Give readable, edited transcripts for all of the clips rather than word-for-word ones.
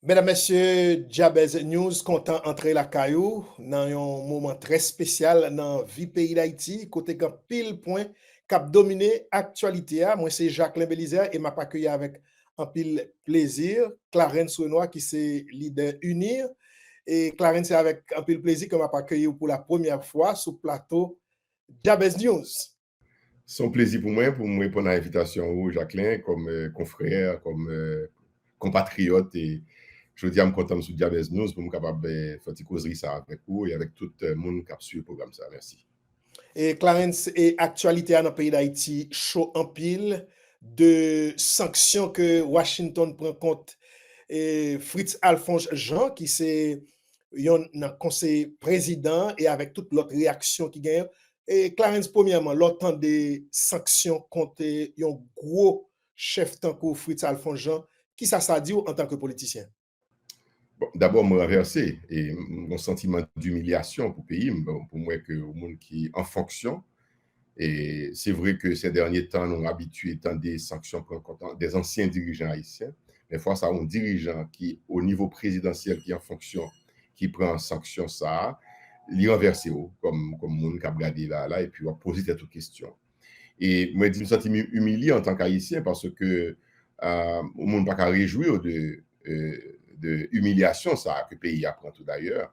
Mesdames, Messieurs, Jabez News, content entrer la caillou dans un moment très spécial dans la vie pays d'Haïti, côté quand pile point cap dominé actualité. Moi, c'est Jacqueline Belizer et m'a accueilli avec un pile plaisir. Clarence Renoir qui c'est leader Unir. Et Clarence, c'est avec un pile plaisir que m'a accueilli pour la première fois sur le plateau Jabez News. C'est un plaisir pour me répondre à l'invitation, Jacqueline, comme confrère, comme compatriote. Et je dis à me content sur Jabez News pour me capable de faire une causerie ça avec vous et avec tout le monde qui a suivi le programme. Ça. Merci. Et Clarence, et actualité dans le pays d'Haïti, chaud en pile de sanctions que Washington prend compte. Et Fritz Alphonse Jean, qui c'est un conseil président et avec toute l'autre réaction qui gagne. Et Clarence, premièrement, l'autant des sanctions contre un gros chef tant que Fritz Alphonse Jean, qui ça dit en tant que politicien? Bon, d'abord, me renverser et mon sentiment d'humiliation pour le pays, pour moi, que le monde qui est en fonction. Et c'est vrai que ces derniers temps, nous avons habitué à des sanctions contre des anciens dirigeants haïtiens. Mais face à un dirigeant qui, au niveau présidentiel, qui est en fonction, qui prend en sanction ça, il renverse comme monde qui a regardé là, et puis on va poser toutes questions. Et moi, je me sens humilié en tant qu'haïtien parce que le monde n'a pas réjouir de humiliation ça que le pays apprend tout d'ailleurs.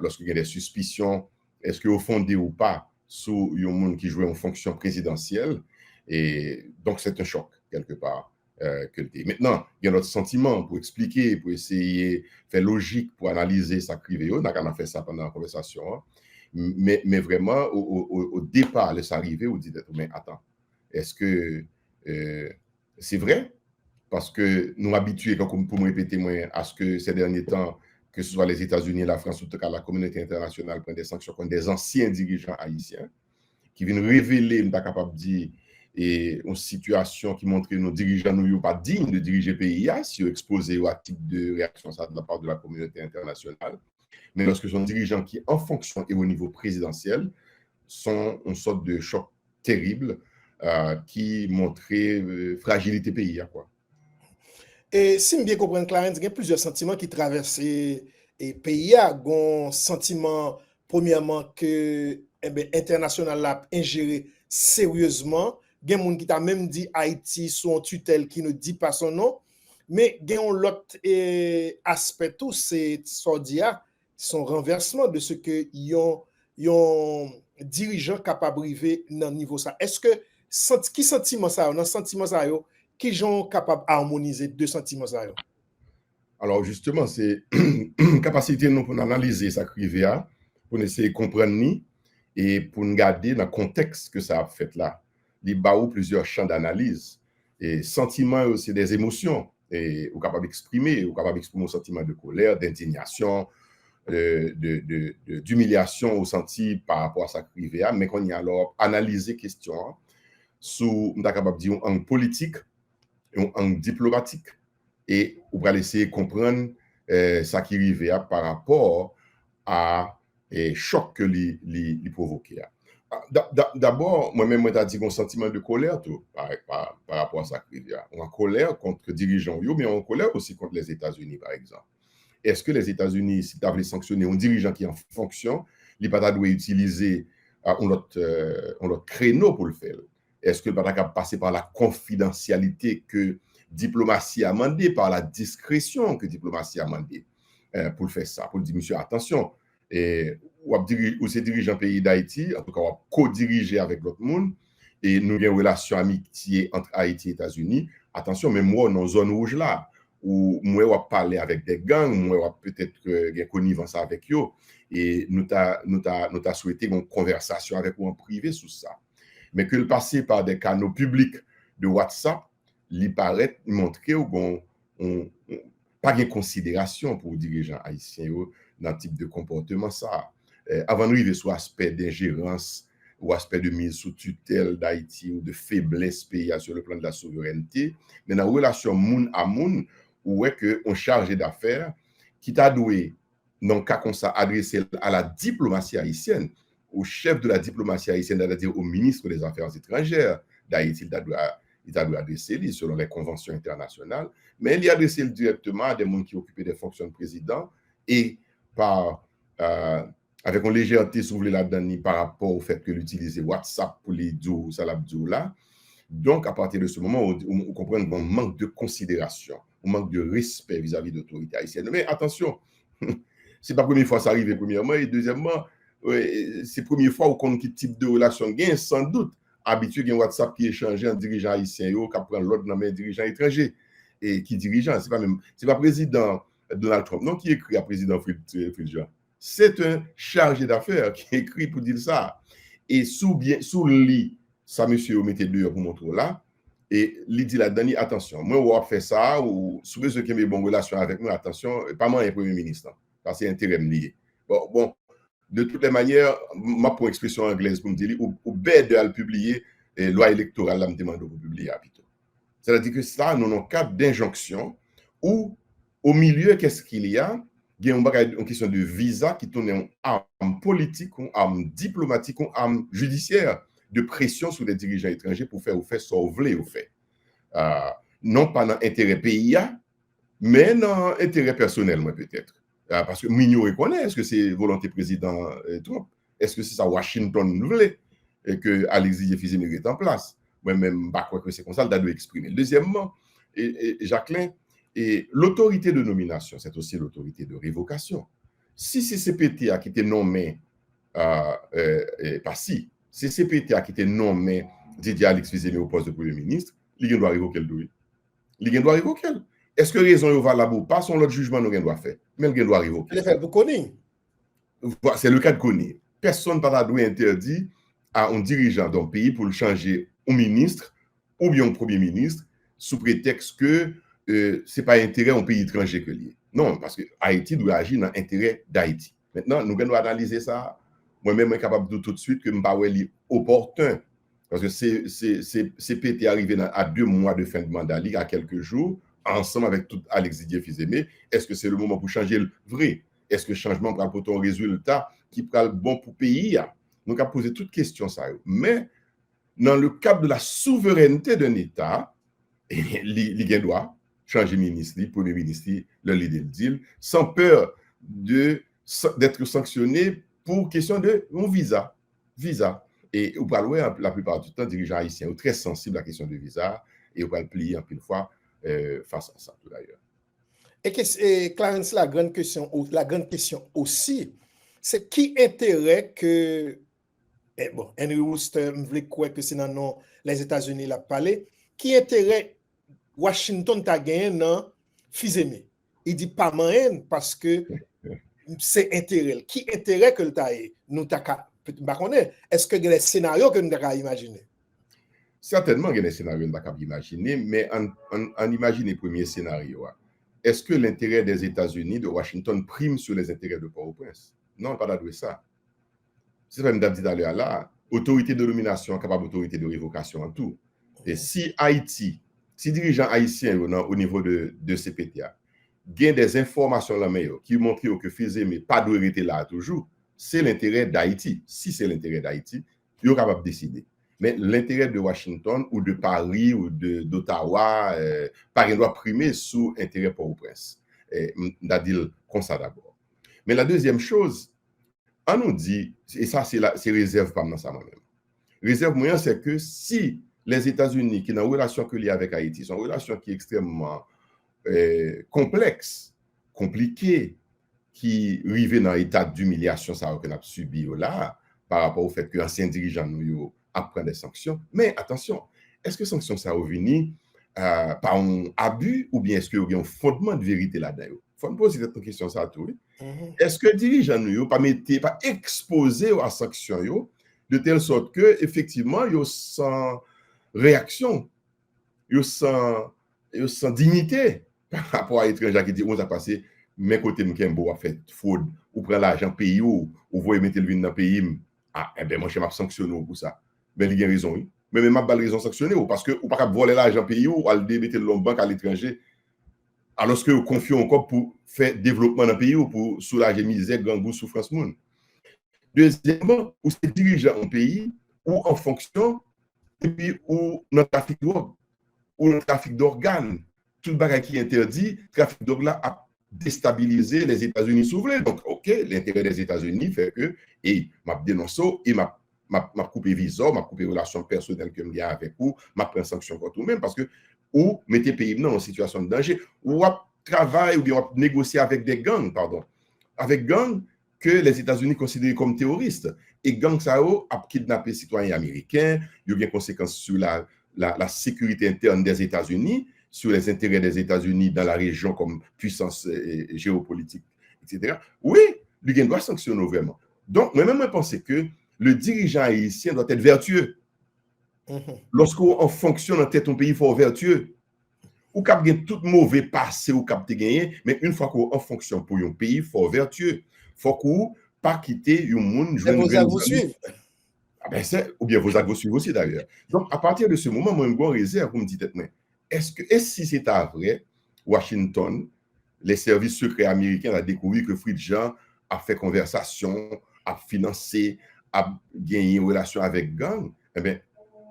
Lorsqu'il y a des suspicions, est-ce qu'au fondé ou pas, sur un monde qui jouait en fonction présidentielle. Et donc, c'est un choc, quelque part. Maintenant, il y a notre sentiment pour expliquer, pour essayer de faire logique, pour analyser ça privé. On a fait ça pendant la conversation. Hein. Mais vraiment, au départ, laisse arriver, on dit, mais attends, est-ce que c'est vrai? Parce que nous habitués, comme pour me répéter, moi, à ce que ces derniers temps, que ce soit les États-Unis, la France, ou en tout cas la communauté internationale, prennent des sanctions contre des anciens dirigeants haïtiens qui viennent révéler, nous sommes capables de dire, et une situation qui montre que nos dirigeants ne sont pas dignes de diriger le pays, si ils sont exposés à type de réaction ça, de la part de la communauté internationale. Mais lorsque ce sont des dirigeants qui, en fonction et au niveau présidentiel, sont une sorte de choc terrible qui montrait fragilité pays. Quoi. Et si je bien comprends, Clarence, il y a plusieurs sentiments qui traversent le pays. Il y a un sentiment, premièrement, que l'international l'a ingéré sérieusement. Il y a des gens qui t'a même dit Haïti sous tutelle qui ne dit pas son nom. Mais il y a un autre aspect, tout c'est son renversement de ce que yon dirigeant capable de arriver dans le niveau ça. Est-ce que, qui sentiment ça, dans sentiment ça, qui sont capables d'harmoniser deux sentiments ça? Alors justement, c'est une capacité nous pour analyser ça crivé pour essayer de comprendre et pour nous garder dans le contexte que ça a fait là. Il y a plusieurs champs d'analyse. Et sentiments, c'est des émotions. Et on est capable d'exprimer, un sentiment de colère, d'indignation, d'humiliation au senti par rapport à ça crivé, mais qu'on y a alors analysé question sous, on est capable de dire, un angle politique, un angle diplomatique, et on va essayer de comprendre ça qui arrive par rapport à choc que les provoqué. D'abord, moi-même, j'ai dit un sentiment de colère tout, par rapport à ça qui arrive. On a colère contre les dirigeants, mais on a colère aussi contre les États-Unis, par exemple. Est-ce que les États-Unis, si tu avais sanctionné un dirigeant qui est en fonction, il pas doit utiliser un autre créneau pour le faire? Est-ce que le pas passer par la confidentialité que diplomatie a demandé, par la discrétion que diplomatie a demandé pour le faire ça, pour dire, monsieur, attention, ou c'est dirigeant pays d'Haïti, en tout cas, on co-diriger avec l'autre monde, et nous avons une relation amitié entre Haïti et États-Unis. Attention, mais moi, dans une zone rouge là, où moi, on parler avec des gangs, moi, peut-être une connivence avec eux, et nous avons souhaité une conversation avec eux en privé sur ça. Mais que le passer par des canaux publics de WhatsApp, il paraît montrer qu'on pas de considération pour les dirigeants haïtiens dans ce type de comportement. Ça. Avant d'arriver sur l'aspect d'ingérence ou aspect de mise sous tutelle d'Haïti ou de faiblesse pays sur le plan de la souveraineté, mais dans la relation moun à moun, où est qu'on chargé d'affaires qui t'a doué, dans le cas qu'on s'est adressé à la diplomatie haïtienne, au chef de la diplomatie haïtienne, c'est-à-dire au ministre des Affaires étrangères d'Haïti, il a dû adresser selon les conventions internationales, mais il y a adressé directement à des gens qui occupaient des fonctions de président et par, avec une légèreté soulevé là-dedans par rapport au fait que l'utiliser WhatsApp pour les dou, ça l'a dit là. Donc, à partir de ce moment, on comprend un manque de considération, un manque de respect vis-à-vis de l'autorité haïtienne. Mais attention, c'est pas la première fois que ça arrive, premièrement, et deuxièmement, c'est la première fois où on a quel type de relation gain, sans doute, habitué à WhatsApp qui échange en dirigeant haïtien, qui prend l'autre dans les dirigeants étrangers, et qui dirigeant, c'est pas président Donald Trump, non, qui écrit à président Fridjan. C'est un chargé d'affaires qui écrit pour dire ça. Et sous le lit, ça, monsieur, vous mettez dehors pour montrer là. Et il dit là-dedans, attention, moi, on va faire ça, ou sous ceux qui ont une bonne relation avec moi, attention, pas moi, un premier ministre, parce que c'est intérêt lié. Bon, de toutes les manières, ma pour expression anglaise pour me dire, ou bête de publier loi électorale, là, me demande de publier à plutôt. C'est-à-dire que ça, nous avons un cadre d'injonction où, au milieu, qu'est-ce qu'il y a? Il y a une question de visa qui tourne en arme politique, en arme diplomatique, en arme judiciaire de pression sur les dirigeants étrangers pour faire ou faire ça ou voulez ou faire. Non pas dans l'intérêt pays, mais dans l'intérêt personnel, moi, peut-être. Parce que Mignon reconnaît, est-ce que c'est volonté président Trump? Est-ce que c'est ça Washington voulait et que Alexis Fizeme est en place? Moi-même, je crois que c'est comme ça, il doit exprimer. Deuxièmement, Jacqueline, et l'autorité de nomination, c'est aussi l'autorité de révocation. Si c'est CPTA qui était nommé, pas si CPTA qui était nommé Didier Alex Fizeme au poste de Premier ministre, il doit révoquer le douille. Il doit révoquer. Est-ce que raison est valable ou pas? Son l'autre jugement, nous doit faire. Mais il doit révoquer. C'est le cas de Kony. Personne n'a pas interdit à un dirigeant d'un pays pour le changer un ministre ou bien un premier ministre sous prétexte que ce n'est pas intérêt d'un pays étranger que lié. Non, parce que Haïti doit agir dans l'intérêt d'Haïti. Maintenant, nous devons analyser ça. Moi-même, je suis capable de dire tout de suite que je ne suis pas opportun. Parce que c'est pété arrivé à 2 mois de fin de mandat, à quelques jours, ensemble avec tout Alexis Fizeme. Est-ce que c'est le moment pour changer le vrai? Est-ce que le changement va apporter un résultat qui sera bon pour le pays? Donc, on a posé toutes questions. Ça. Mais, dans le cadre de la souveraineté d'un État, il doit changer ministre, premier ministre, le leader de deal, sans peur d'être sanctionné pour question de visa. Et vous parlez la plupart du temps, dirigeants haïtiens sont très sensibles à la question de visa et vous parlez plier en pile fois face à ça, tout d'ailleurs. Et Clarence, la grande question aussi, c'est qui intérêt que, Henry Wooster me voulait croire que c'est dans les États-Unis l'a parlé, qui intérêt Washington t'a gagné dans Fizeme? Il dit pas moyen parce que c'est intérêt. Qui intérêt que le taille nous t'a est-ce que il y a des scénarios que nous avons imaginés? Certainement, il y a des scénarios que nous avons imaginés, mais en imagine le premier scénario. Est-ce que l'intérêt des États-Unis, de Washington, prime sur les intérêts de Port-au-Prince? Non, pas d'adouer ça. C'est comme dit d'ailleurs là, autorité de nomination, capable d'autorité de révocation en tout. Et si dirigeants haïtiens au niveau de CPTA, gagnent des informations là qui montrent que Fizeme pas doit rester là toujours, c'est l'intérêt d'Haïti. Si c'est l'intérêt d'Haïti, ils sont capables de décider. Mais l'intérêt de Washington ou de Paris ou d'Ottawa, Paris doit primer sous intérêt Port-au-Prince. C'est-à-dire comme ça d'abord. Mais la deuxième chose, on nous dit, et ça c'est réserve pas dans ça moi-même. Réserve moyen, c'est que si les États-Unis, qui ont une relation que liée avec Haïti, sont une relation qui est extrêmement complexe, compliquée, qui arrive dans l'état d'humiliation ça qu'on a subi là, par rapport au fait que l'ancien dirigeant nous apprend des sanctions. Mais attention, est-ce que sanctions ça venu par un abus ou bien est-ce qu'il y a un fondement de vérité là-dedans? Il faut me poser cette question ça tout. Est-ce que les dirigeants nous pas exposé à sanctions de telle sorte que effectivement ils sans réaction, ils sans dignité par rapport à l'étranger qui dit on a passé mes côtés Mkembo a fait fraude ou prend l'argent pays ou voyez mettre le vin dans le pays moi je m'a sanctionné pour ça. Mais il y a raison oui. Mais même pas raison sanctionner parce que ou pas voler l'argent pays ou aller mettre le banque à l'étranger alors que vous confiez encore pour faire développement dans le pays ou pour soulager misère gangou souffrance monde. Deuxièmement, ou c'est dirigeant en pays ou en fonction et puis ou dans trafic de drogue. ou le trafic d'organes. Tout le bagage qui est interdit, le trafic d'organes a déstabilisé les États-Unis souverains. Donc, OK, l'intérêt des États-Unis fait que, et m'a dénoncé, et m'a coupé visa, m'a coupé relation personnelle que j'ai avec vous, m'a pris sanction contre vous-même, parce que ou mettez pays dans une situation de danger, ou travaille ou bien négocier avec des gangs, avec gangs que les États-Unis considèrent comme terroristes. Et gang ça a kidnappé les citoyens américains, il y a des conséquences sur la sécurité interne des États-Unis, sur les intérêts des États-Unis dans la région comme puissance géopolitique, etc. Oui, il doit sanctionner vraiment. Donc, moi-même, je pense que le dirigeant haïtien doit être vertueux. Lorsqu'on fonctionne en tête d'un pays, il faut être vertueux. Ou cap gen tout mauvais passé ou cap te gagné, mais une fois qu'on fonctionne pour un pays, il faut être vertueux. Faut qu'on pas quitter un monde Et vos actes vous suivent. Ah ben ou bien vos actes vous suivent aussi d'ailleurs. Donc, à partir de ce moment, moi, je me réserve pour me dire, est-ce si c'est vrai, Washington, les services secrets américains ont découvert que Fridjan a fait conversation, a financé, a gagné une relation avec gang, eh bien,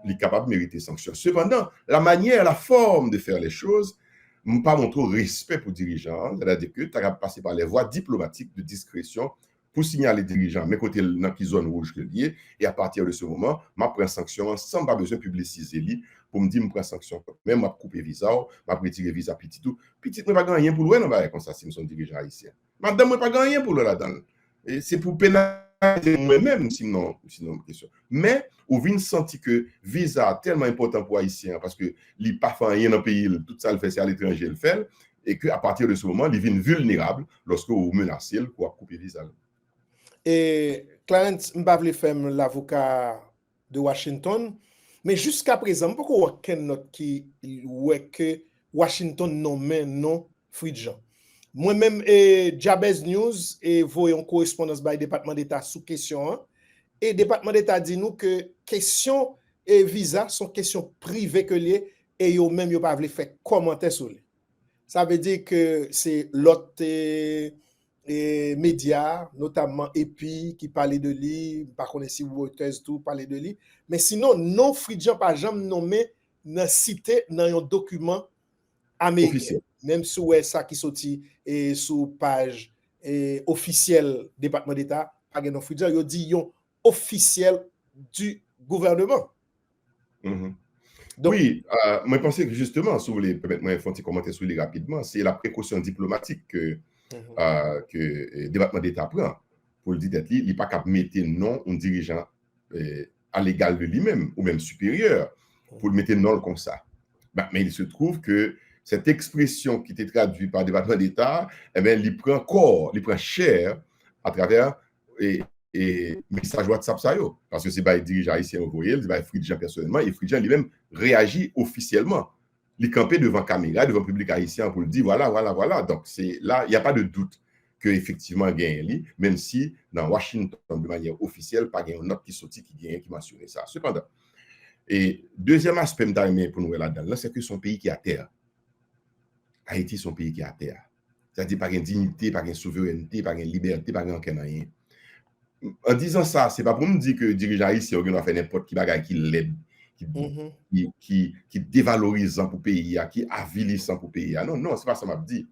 il est capable de mériter sanction. Cependant, la manière, la forme de faire les choses, ne pas montrer respect pour les dirigeants, c'est-à-dire que tu as passé par les voies diplomatiques de discrétion pour signaler les dirigeants, mais côté dans la zone rouge que lié, et à partir de ce moment, je prends sanction sans pas besoin de publiciser pour me dire que je prends sanction. Même je coupe visa, je retire visa petit tout. Petit, je ne pas gagner pour le comme ça si je suis dirigeant haïtien. Madame, je ne pas gagner pour le là-dedans. C'est pour pénaliser moi-même, sinon question. Mais, on vient sentir que visa est tellement important pour Haïtiens parce que il pas fait rien dans le pays, tout ça le fait, c'est à l'étranger le fait, et qu'à partir de ce moment, il vient vulnérable lorsque vous menacez pour couper visa. Et Clarence Mbavle fait l'avocat de Washington, mais jusqu'à présent, pourquoi aucun note qui ouais que Washington nomme non Fridjan? Moi-même, Jabez News, et voyons correspondance by département d'État sous question 1. Et département d'État dit nous que question et visa sont questions privées que liées et yo même yo pas voulu faire commentaire sur les. Ça veut dire que c'est l'autre médias, notamment EPI qui parlait de lui, par contre si Reuters tout parlait de lui, mais sinon non Fridjan pas jamais nommé dans cité dans un document américain. Officiel. Même sous ça qui sorti et sous page officielle département d'État, pas non Fridjan, yo dit yon officiel du gouvernement. Donc, oui, moi je pensais que justement, si vous voulez permettre moi de commenter sur lui rapidement, c'est la précaution diplomatique que le département d'État prend pour le dire d'être il n'est pas capable de mettre non un dirigeant à l'égal de lui-même ou même supérieur pour le mettre non comme ça. Mais il se trouve que cette expression qui était traduite par le département d'État, eh bien, il prend corps, il prend chair à travers et message WhatsApp ça yo parce que c'est pas le dirigeant haïtien envoyé, c'est pas Fridjan personnellement et Fridjan lui-même réagit officiellement. Il campait devant caméra, devant le public haïtien pour le dire voilà. Donc c'est là, il n'y a pas de doute que effectivement gagne même si dans Washington de manière officielle pas gagne une note qui sortit qui mentionne ça. Cependant, et deuxième aspect pour nous là-dedans, c'est que son pays qui est à terre. Haïti son pays qui est à terre. C'est-à-dire pas une dignité, pas une souveraineté, pas une liberté, pas rien. En disant ça, c'est pas pour me dire que le dirigeant haïtien a fait n'importe qui bagaille qui l'aide, qui dévalorisant pour le pays, qui avilissant pour le pays. Non, c'est pas ça m'a dit.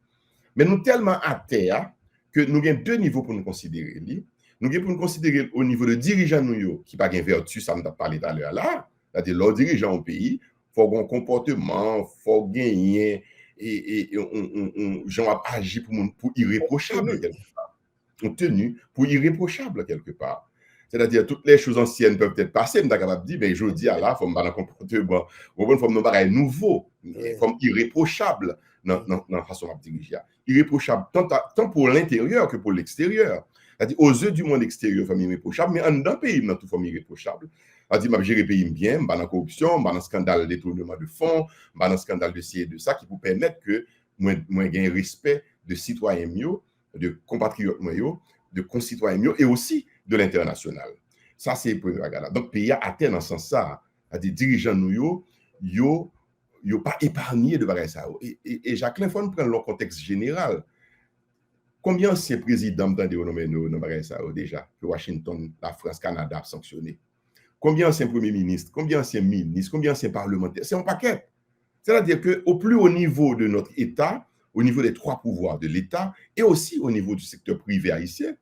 Mais nous tellement à terre que nous avons deux niveaux pour nous considérer. Nous avons pour nous considérer au niveau de dirigeant nous qui pas gain vertu, ça m'a parlé tout à l'heure là. C'est-à-dire leur dirigeant au pays, faut un comportement, faut gagner et gens agir pour irréprochable quelque part. Tenu pour irréprochable quelque part. C'est-à-dire, toutes les choses anciennes peuvent être passées, mais capable de dire, mais je dis à la, il faut me un comportement, il faut me faire nouveau, comme irréprochable dans la façon de diriger. Irréprochable tant pour l'intérieur que pour l'extérieur. C'est-à-dire, aux yeux du monde extérieur, il faut irréprochable, mais en dans le pays, il faut irréprochable. C'est-à-dire, je gérer le pays bien, dans la corruption, dans le scandale de détournement de fonds, dans le scandale de ci et de ça, qui vous permettent que moi gagne respect de citoyens mieux, de compatriotes de concitoyens et aussi de l'international. Ça, c'est le premier bagage. Donc, le pays a atteint dans ce sens ça. Des dirigeants nous, yo pas épargné de bagages ça. Et Jacqueline, il faut prendre le contexte général. Combien d'anciens présidents ont nommé dans bagages ça déjà que Washington, la France, Canada a sanctionné? Combien d'anciens premiers ministres? Combien d'anciens ministres? Combien d'anciens parlementaires? C'est un paquet. C'est-à-dire qu'au plus haut niveau de notre État, au niveau des trois pouvoirs de l'État et aussi au niveau du secteur privé haïtien,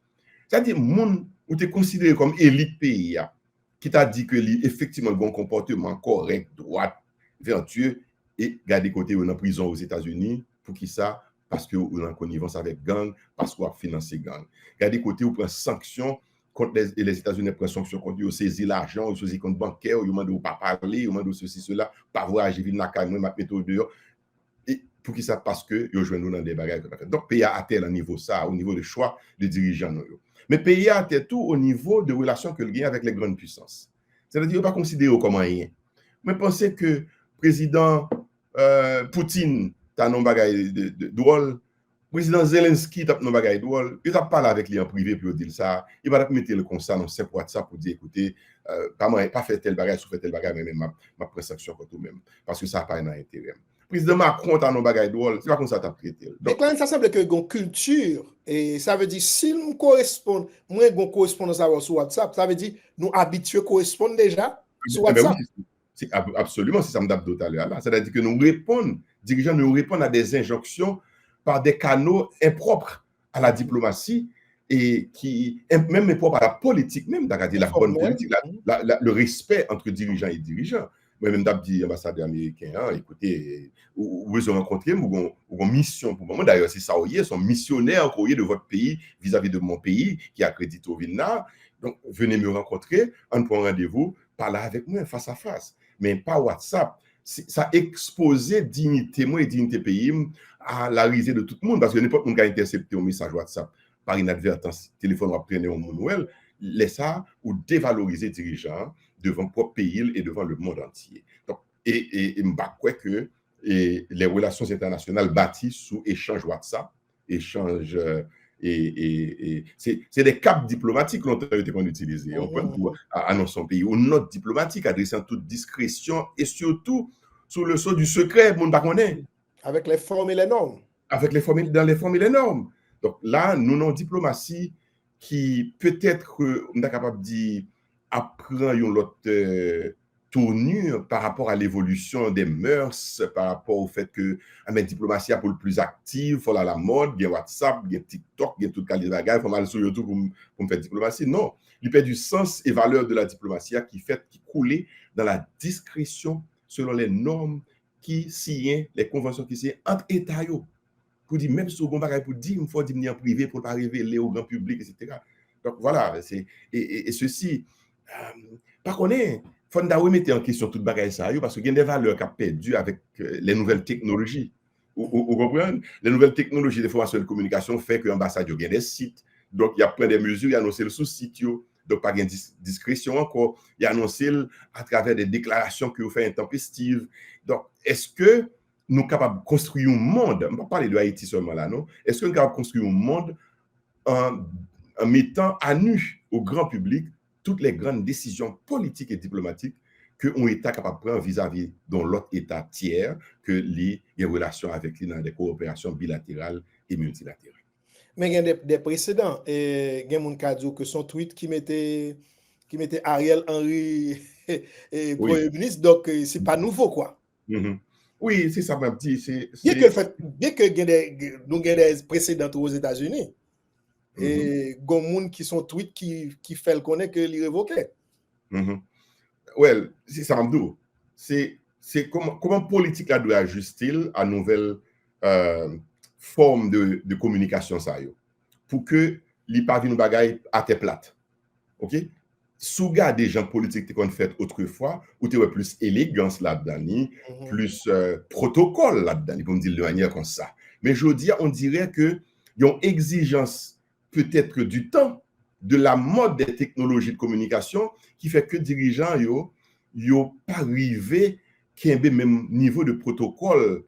c'est-à-dire monde où tu es considéré comme élite pays, qui t'a dit que effectivement bon comportement correct, droit, vertueux, et garder côté ou en prison aux États-Unis, pour qui ça? Parce que ou en connivence avec gang, parce qu'on a financé gang. Garder côté ou prend sanction contre les États-Unis prennent sanctions contre eux, saisir l'argent, saisir compte bancaire, ils demandent de pas parler, ils demandent de ceci, cela, pas voyager, vivre dans la caille, ma méthode dehors. Et pour qui ça? Parce que ils jouent nous dans des bagages. Donc, pays a tel au niveau ça, au niveau des choix des dirigeants. Mais pays a tel tout au niveau de relations que le gagne avec les grandes puissances. C'est-à-dire, pas considérer comme rien. Mais pensez que président Poutine, t'as non bagaille de drôle, président Zelensky tape nos bagailles drôle, il t'a parlé avec lui en privé pour dire ça, il va mettre le constat dans ses WhatsApp pour dire écoutez, pas fait tel bagage, sous fait tel bagage, mais même ma présentation contre tout-même, parce que ça n'a pas un intérêt. Président Macron t'a nos bagailles drôle, c'est pas comme ça t'a traité. Mais quand ça semble que une culture, et ça veut dire si nous correspondons, moi, une correspondance sur WhatsApp, ça veut dire nous habitués correspondent déjà sur WhatsApp. Oui, c'est absolument, c'est ça me d'a tout à l'heure. C'est-à-dire que nous répondons, dirigeants nous répondent à des injonctions par des canaux impropres à la diplomatie et qui, même impropres à la politique, même, la bonne politique, le respect entre dirigeants et dirigeants. Moi-même, j'ai dit ambassadeur américain, écoutez, vous avez rencontré, vous avez une mission pour moi. D'ailleurs, c'est ça, ils sont missionnaires de votre pays vis-à-vis de mon pays qui accrédite au Vilna. Donc, venez me rencontrer, on prend rendez-vous, parlez avec moi face à face, mais pas WhatsApp. Ça exposait dignité, moi et dignité pays à la risée de tout le monde, parce que n'importe qui a intercepté un message WhatsApp par inadvertance, téléphone va prendre un manuel, laisse ça ou dévaloriser dirigeants devant le propre pays et devant le monde entier. Donc, et je crois que les relations internationales bâties sous échange WhatsApp, échange c'est des caps diplomatiques qu'on utilise. On peut annoncer son pays, ou note diplomatique adressée en toute discrétion et surtout sous le sceau du secret, mon ne connaît. Avec les formes et les normes. Avec les formes, dans les formes et les normes. Donc là, nous avons une diplomatie qui peut-être, on est capable de dire, apprend une autre tournure par rapport à l'évolution des mœurs, par rapport au fait que la diplomatie est pour le plus active, il faut la mode, il y a WhatsApp, il y a TikTok, il y a tout le cas il faut aller sur YouTube pour me faire diplomatie. Non, il perd du sens et valeur de la diplomatie qui coulait dans la discrétion selon les normes qui signent, les conventions qui signent entre États. Pour dire, même si on va pour dire, il faut dire en privé pour ne pas révéler au grand public, etc. Donc voilà, et ceci, par contre, il faut remettre en question toute bagaille ça, parce qu'il y a des valeurs qui ont perdu avec les nouvelles technologies. Vous comprenez? Les nouvelles technologies d'information et de communication font que l'ambassade a des sites, donc il y a plein de mesures, il y a annoncé le sous-site, donc pas de discrétion encore, il y a annoncé à travers des déclarations que vous faites intempestives. Donc, est-ce que nous sommes capables de construire un monde, on ne va pas parler de Haïti seulement là, non? Est-ce que nous sommes capables de construire un monde en mettant à nu au grand public toutes les grandes décisions politiques et diplomatiques que un État capable de prendre vis-à-vis de l'autre État tiers que les relations avec lui dans des coopérations bilatérales et multilatérales. Mais il y a des précédents. Et il y a des gens que son tweet qui mettait Ariel Henry Premier ministre, donc c'est pas nouveau, quoi. Oui, c'est ça, m'a dit. Bien que nous avons des précédents aux États-Unis, et il y a des gens qui sont tweets qui fait le connaître que les révoquer. Well, c'est ça, m'a dit. C'est comment politique là doit ajuster à nouvelle forme de communication ça pour que les pas viennent bagaille à tes plates. OK? Sous garde des gens politiques qu'on fait autrefois, où tu as plus élégance là-dedans, plus protocole là-dedans, pour me dire de manière comme ça. Mais je dis, on dirait que y a une exigence peut-être du temps, de la mode des technologies de communication, qui fait que dirigeants yo pas arrivé qui a même niveau de protocole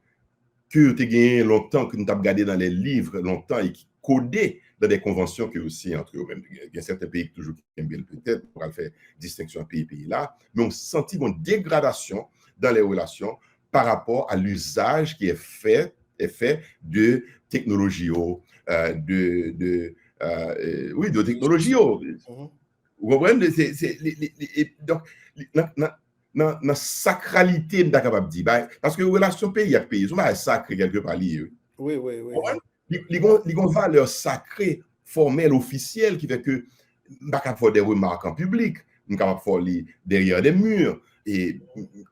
que tu as gagné longtemps, que nous avons regardé dans les livres longtemps et qui codé dans des conventions que aussi entre eux-mêmes. Il y a certains pays toujours qui aiment bien peut-être pour faire distinction pays là, mais on sentit une dégradation dans les relations par rapport à l'usage qui est fait de technologie, de technologie. Vous comprenez? Donc, dans la sacralité de capable dire parce que relation pays avec pays c'est sacré quelque part lié. Oui. Il y a une valeur sacrée formelle officielle qui fait que pas capable faire des remarques en public, je capable faire derrière des murs et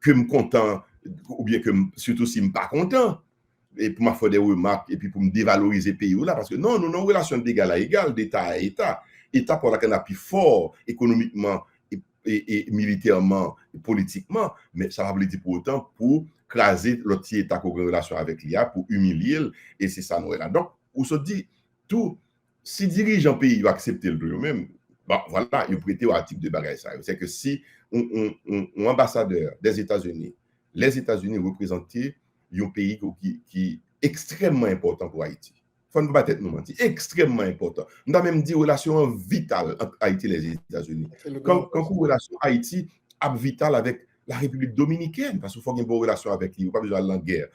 que me content ou bien que surtout si me pas content et pour me faire des remarques et puis pour me dévaloriser pays là parce que non nous avons une relation d'égal à égal d'état à état pour laquelle on a plus fort économiquement et militairement et politiquement mais ça va pas dire pour autant pour craser l'autre état qu'on a une relation avec l'IA pour humilier et c'est ça nous là donc on se dit tout si dirigeant pays va accepter le eux-mêmes bon voilà il prêter au type de bagage ça c'est que si un ambassadeur des États-Unis les États-Unis représentaient un pays qui est extrêmement important pour Haïti. Il ne faut pas être nous mentir. Extrêmement important. On a même dit relation vitale entre Haïti et les États-Unis. Quand une relation Haïti est vitale avec la République dominicaine, parce qu'il faut qu'il y ait une bonne relation avec lui, il n'y a pas besoin de la guerre.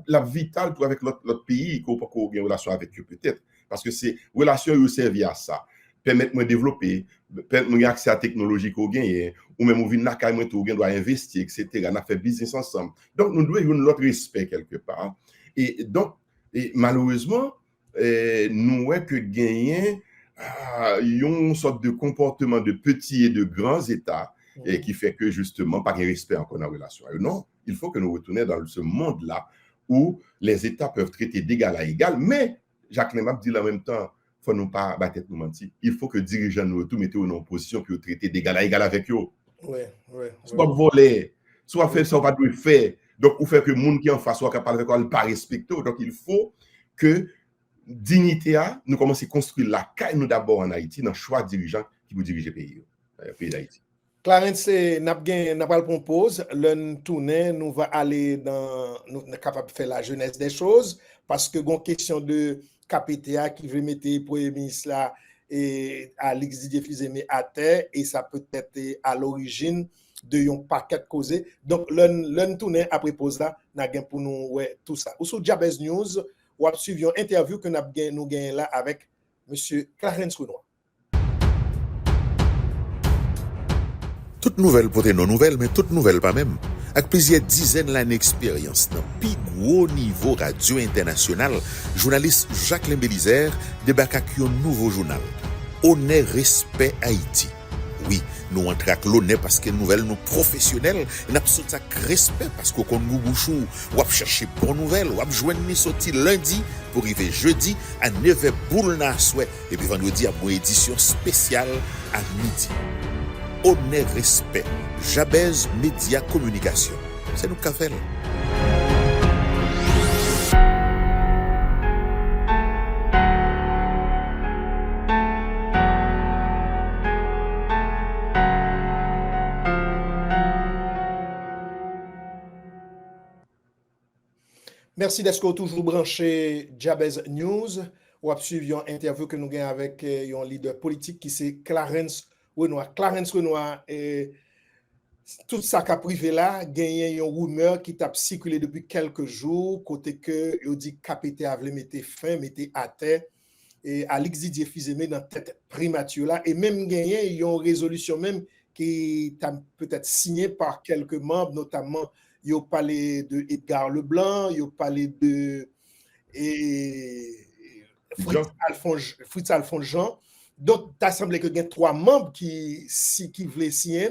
La vitale pour avec l'autre pays, il faut qu'il y ait une relation avec eux peut-être. Parce que ces relations ont servi à ça. Permettre de développer, permettre de accès à la technologie qu'on gagne, ou même on doit investir, etc. On a fait business ensemble. Donc, nous devons avoir notre respect quelque part. Et donc, malheureusement, nous voyons que gagner une sorte de comportement de petits et de grands États qui fait que justement, pas de respect encore dans la relation. Non, il faut que nous retournions dans ce monde-là où les États peuvent traiter d'égal à égal, mais Jacques Lemap dit en même temps, il ne faut pas battre nous mentir. Il faut que les dirigeants nous tout mettent en position pour traiter d'égal à égal avec eux. Soit voler, soit faire ça, on va faire. Donc, ou faire que le monde qui est en face soit capable de ne pas respecter. Donc, il faut que dignité, nous commençons à construire la caille, nous d'abord en Haïti, dans le choix de dirigeants qui vous dirigent le pays d'Haïti. Clarence, nous allons prendre pause. Le tourner, nous va aller dans, nous sommes capables de faire la jeunesse des choses parce que une question de KPTA qui veut mettre le Premier ministre là et Alix Didier Fils-Aimé à terre et ça peut être à l'origine de un paquet de causes. Donc, le tourner après pause là, nous avons pour nous ouais, tout ça. Ou sur Jabez News, ou suivre une interview que nous avons là avec M. Clarence Renoir. Toute nouvelle pour nos nouvelles, mais toute nouvelle pas même. Avec plusieurs dizaines d'années d'expérience dans le plus gros niveau radio international, journaliste Jacqueline Bélizer débarque avec un nouveau journal. Honneur, respect Haïti. Oui, nous entrons avec l'honneur parce que nouvelle nous professionnels, et nous avons avec respect parce qu'on nous bouchou, ou à chercher bonne nouvelle, ou à joindre nous sorti lundi pour arriver jeudi à 9h boule na souhait et puis vendredi à mon édition spéciale à midi. Honneur, respect, Jabez Média Communication. C'est nous qu'a fait. Merci d'être toujours branché Jabez News. On va suivre une interview que nous avons avec un leader politique qui c'est Clarence Renoir. Clarence Renoir, tout ça qui a privé là, gagné une rumeur qui t'a circulé depuis quelques jours, côté que il dit KPTA avait mettre fin, mettre à terre, et Alix Didier Fils-Aimé dans tête primature là, et même gagné une résolution même qui t'a peut-être signée par quelques membres, notamment il a parlé de Edgar Leblanc, il a parlé de Fritz Alphonse Jean. Donc, il a semblé que il y a 3 membres qui voulaient signer,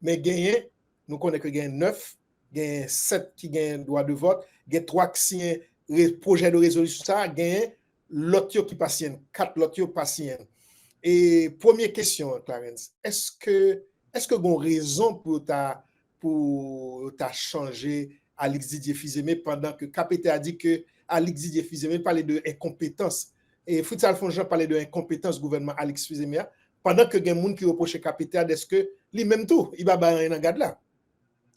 mais gagné, nous connaissons que il y a 9, il y a 7 qui ont droit de vote, il y a 3 qui signent le projet de résolution, ça, il y a l'autre qui pas signé, 4 l'autre qui pas signé. Et première question, Clarence, est-ce que vous avez raison pour changer Alix Didier Fils-Aimé pendant que KPTA a dit que Alix Didier Fils-Aimé parlait de incompétence et Fritz Alphonse Jean parlait de incompétence gouvernement Alix Fils-Aimé pendant que il y a des gens qui reprochent KPTA est-ce que lui-même tout il va rien en garde là.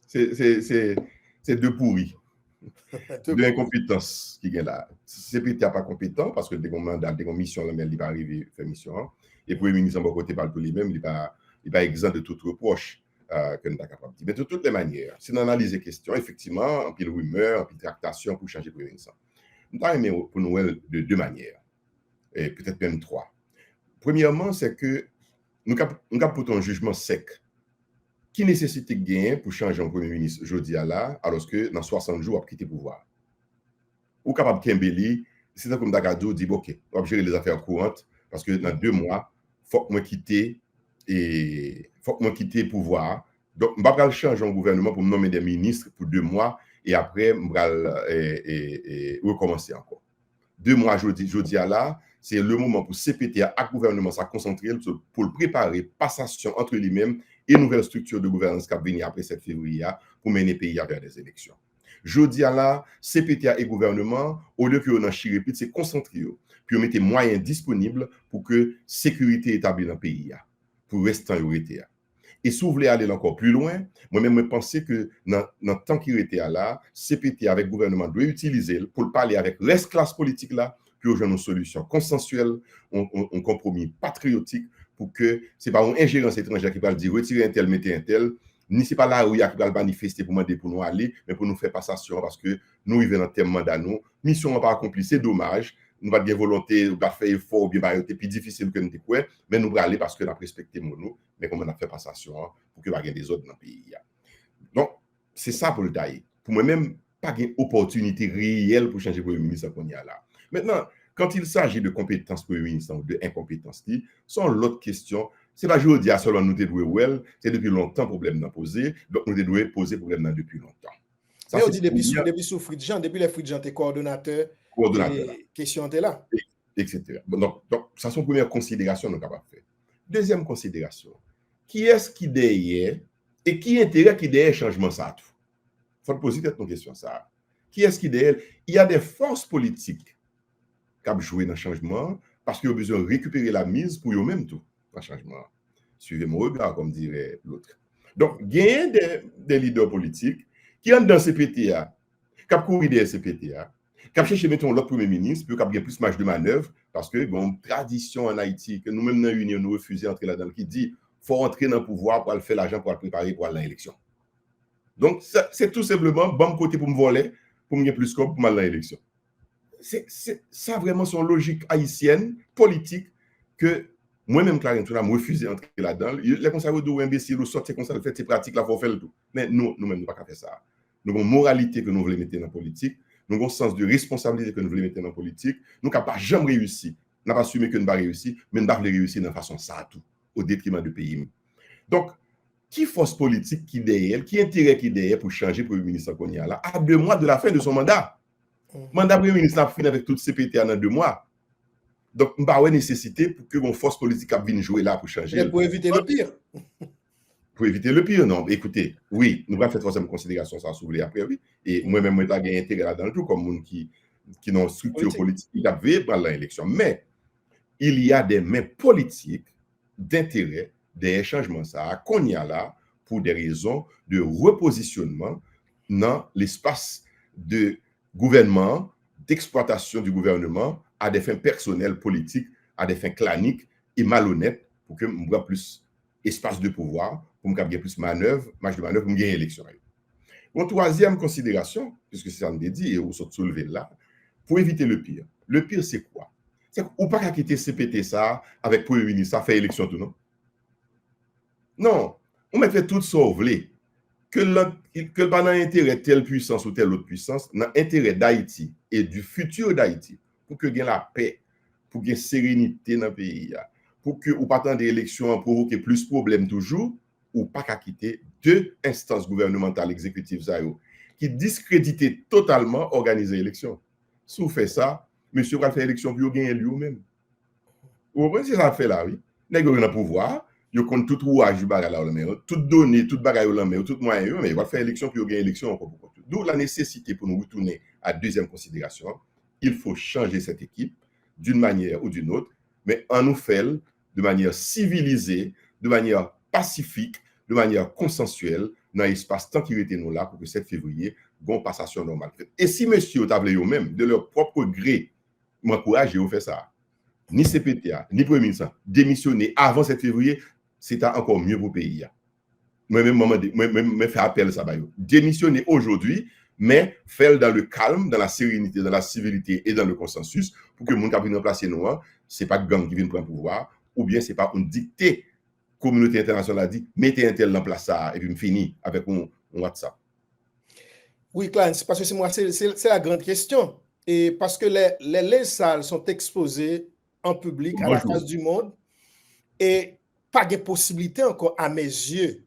C'est deux pourris. De incompétence qui est là. C'est peut-être pas compétent parce que des mandats, des missions, il va arriver faire mission. Et pour le ministre, de côté, par lui-même, il va exempt de toute reproche que nous sommes capables de dire. Mais de toutes les manières, si on analyse les questions, effectivement, en pile rumeur, en pile tractation pour changer le ministre. Nous avons aimé pour nous de 2 manières, et peut-être même 3. Premièrement, c'est que nous avons un jugement sec qui nécessite gain pour changer un premier ministre jeudi à là, alors que dans 60 jours, on va quitter le pouvoir. Ou capable de Kembeli, c'est ça comme Dakado dit, ok, on va gérer les affaires courantes, parce que dans 2 mois, il faut que moi quitter le pouvoir. Donc, je ne vais pas changer un gouvernement pour me nommer des ministres pour 2 mois, et après, je vais recommencer encore. 2 mois jeudi à là, c'est le moment pour CPTA et le gouvernement se concentrer pour le préparer, passation entre lui-même et nouvelle structure de gouvernance qui va venir après 7 février pour mener le pays vers des élections. Jeudi à là, CPTA et gouvernement, au lieu que on en chire, c'est concentrer, puis on mettre moyens disponibles pour que la sécurité établie dans le pays, pour rester en réalité. Et si vous voulez aller encore plus loin, moi-même, je pense que dans le temps qu'il était là, CPTA avec le gouvernement doit utiliser pour parler avec la classe politique là, puis rejoindre une solution consensuelle, un compromis patriotique pour que ce n'est pas une ingérence étrangère qui va dire retirer un tel, mettez un tel, ni ce n'est pas là où il y a qui va manifester pour demander pour nous aller, mais pour nous faire passation parce que nous vivons dans tel mandat, nous, mission n'a pas accomplie, c'est dommage. Nous avons des volontés, nous avons fait effort, bien, c'est plus difficile que nous avons, mais nous allons aller parce que nous avons respecté nous, mais comme on a fait passation pour que nous ayons des autres dans le pays. Donc, c'est ça pour le tailler. Pour moi-même, pas une opportunité réelle pour changer le Premier ministre qu'on y a là. Maintenant, quand il s'agit de compétences Premier ministre ou de incompétences, c'est l'autre question. Ce n'est pas aujourd'hui à selon nous devons c'est depuis longtemps problème d'en poser, donc nous devons poser problème depuis longtemps. Ça, mais on dit depuis sous Fridjan, depuis les Fridjan, t'es coordonnateur. Question est là. Etc. Donc, ça, c'est une première considération que nous sommes capables de faire. Deuxième considération, qui est-ce qui derrière et qui intérêt qui derrière changement ça tout? Il faut poser cette question ça. Qui est-ce qui derrière? Il y a des forces politiques qui ont joué dans le changement parce qu'ils ont besoin de récupérer la mise pour eux-mêmes tout dans le changement. Suivez mon regard, comme dirait l'autre. Donc, il y a des leaders politiques qui entrent dans CPTA, qui ont couru des CPTA, qui ont cherché, mettons, l'autre premier ministre, puis qui ont plus marge de manœuvre, parce que y a une tradition en Haïti, que nous-mêmes dans l'Union, nous refusons d'entrer là-dedans, qui dit qu'il faut entrer dans le pouvoir pour aller faire l'argent, pour aller préparer pour aller à l'élection. Donc, c'est tout simplement, bon côté pour me voler, pour me gagner plus scope pour aller à l'élection. Ça vraiment son logique haïtienne, politique, que moi-même, Clarence, je me refuse d'entrer là-dedans. Les conservateurs ou imbéciles, ou sortir comme ça, le fait ces pratiques là, il faut faire le tout. Mais nous-mêmes, nous ne pouvons pas faire ça. Nous avons une moralité que nous voulons mettre dans la politique. Nous avons un sens de responsabilité que nous voulons mettre dans la politique. Nous n'avons pas jamais réussi. Nous n'avons pas assumé que nous n'avons pas réussi, mais nous avons réussi de façon ça tout, au détriment du pays. Donc, qui force politique qui derrière, qui intérêt qui derrière pour changer le Premier ministre qu'on y a là, à 2 mois de la fin de son mandat? Mandat Premier ministre a fini avec toute CPTA dans 2 mois. Donc, nous n'avons pas nécessité pour que une force politique vienne jouer là pour changer. Mais pour éviter le pire. Pour éviter le pire, non. Écoutez, oui, nous allons faire troisième considération, ça, si vous voulez, après, oui. Et moi-même, je n'ai intérêt là-dedans le tout, comme monde qui ont une structure politique qui a veillé pendant l'élection. Mais il y a des mains politiques d'intérêt, des changements, ça, qu'on y a là, pour des raisons de repositionnement dans l'espace de gouvernement, d'exploitation du gouvernement à des fins personnelles, politiques, à des fins claniques et malhonnêtes, pour que nous ayons plus espace de pouvoir, pour que nous ayons plus manœuvre, marge de manœuvre, pour gagner l'élection. Une troisième considération, puisque c'est ça qu'on a dit, et on s'est soulevé là, pour éviter le pire. Le pire, c'est quoi? C'est qu'on ne peut pas quitter CPT ça avec le Premier ministre, ça fait élection tout, non? Non, on met fait tout ça au volet. Que pas dans l'intérêt telle puissance ou telle autre puissance, dans l'intérêt d'Haïti et du futur d'Haïti, pour que y ait la paix, pour qu'il y ait sérénité dans le pays, pour que ou pas tant d'élections provoquer plus de problèmes toujours, ou pas qu'à quitter 2 instances gouvernementales exécutives qui discréditent totalement organiser l'élection. Si vous faites ça, monsieur va faire l'élection pour gagner lui-même. Vous comprenez ce que ça fait là, oui? Vous avez le pouvoir. Ils comptent tout rouage du bagage là, mais tout donné, tout bagage là, mais tout moyen, mais il va faire élection puis il gagner élection encore beaucoup. D'où la nécessité pour nous retourner à deuxième considération, il faut changer cette équipe d'une manière ou d'une autre, mais en nous fait de manière civilisée, de manière pacifique, de manière consensuelle dans l'espace tant qu'il était nous là pour que 7 février, bon passation normale. Et si monsieur Otavle eux-mêmes de leur propre gré m'encourage et fait ça, ni CPTA, ni Premier ministre démissionner avant 7 février, c'est encore mieux pour le pays. Moi-même, faire appel à ça. Démissionner aujourd'hui, mais faire dans le calme, dans la sérénité, dans la civilité et dans le consensus pour que le monde qui vienne remplacer nous, ce n'est pas de gang qui vient prendre le pouvoir, ou bien ce n'est pas une dictée communauté internationale a dit, mettez un tel en place ça, et puis me fini avec un WhatsApp. Oui, Clarence, parce que c'est la grande question. Et parce que les salles sont exposées en public à la face du monde et pas de possibilité encore, à mes yeux,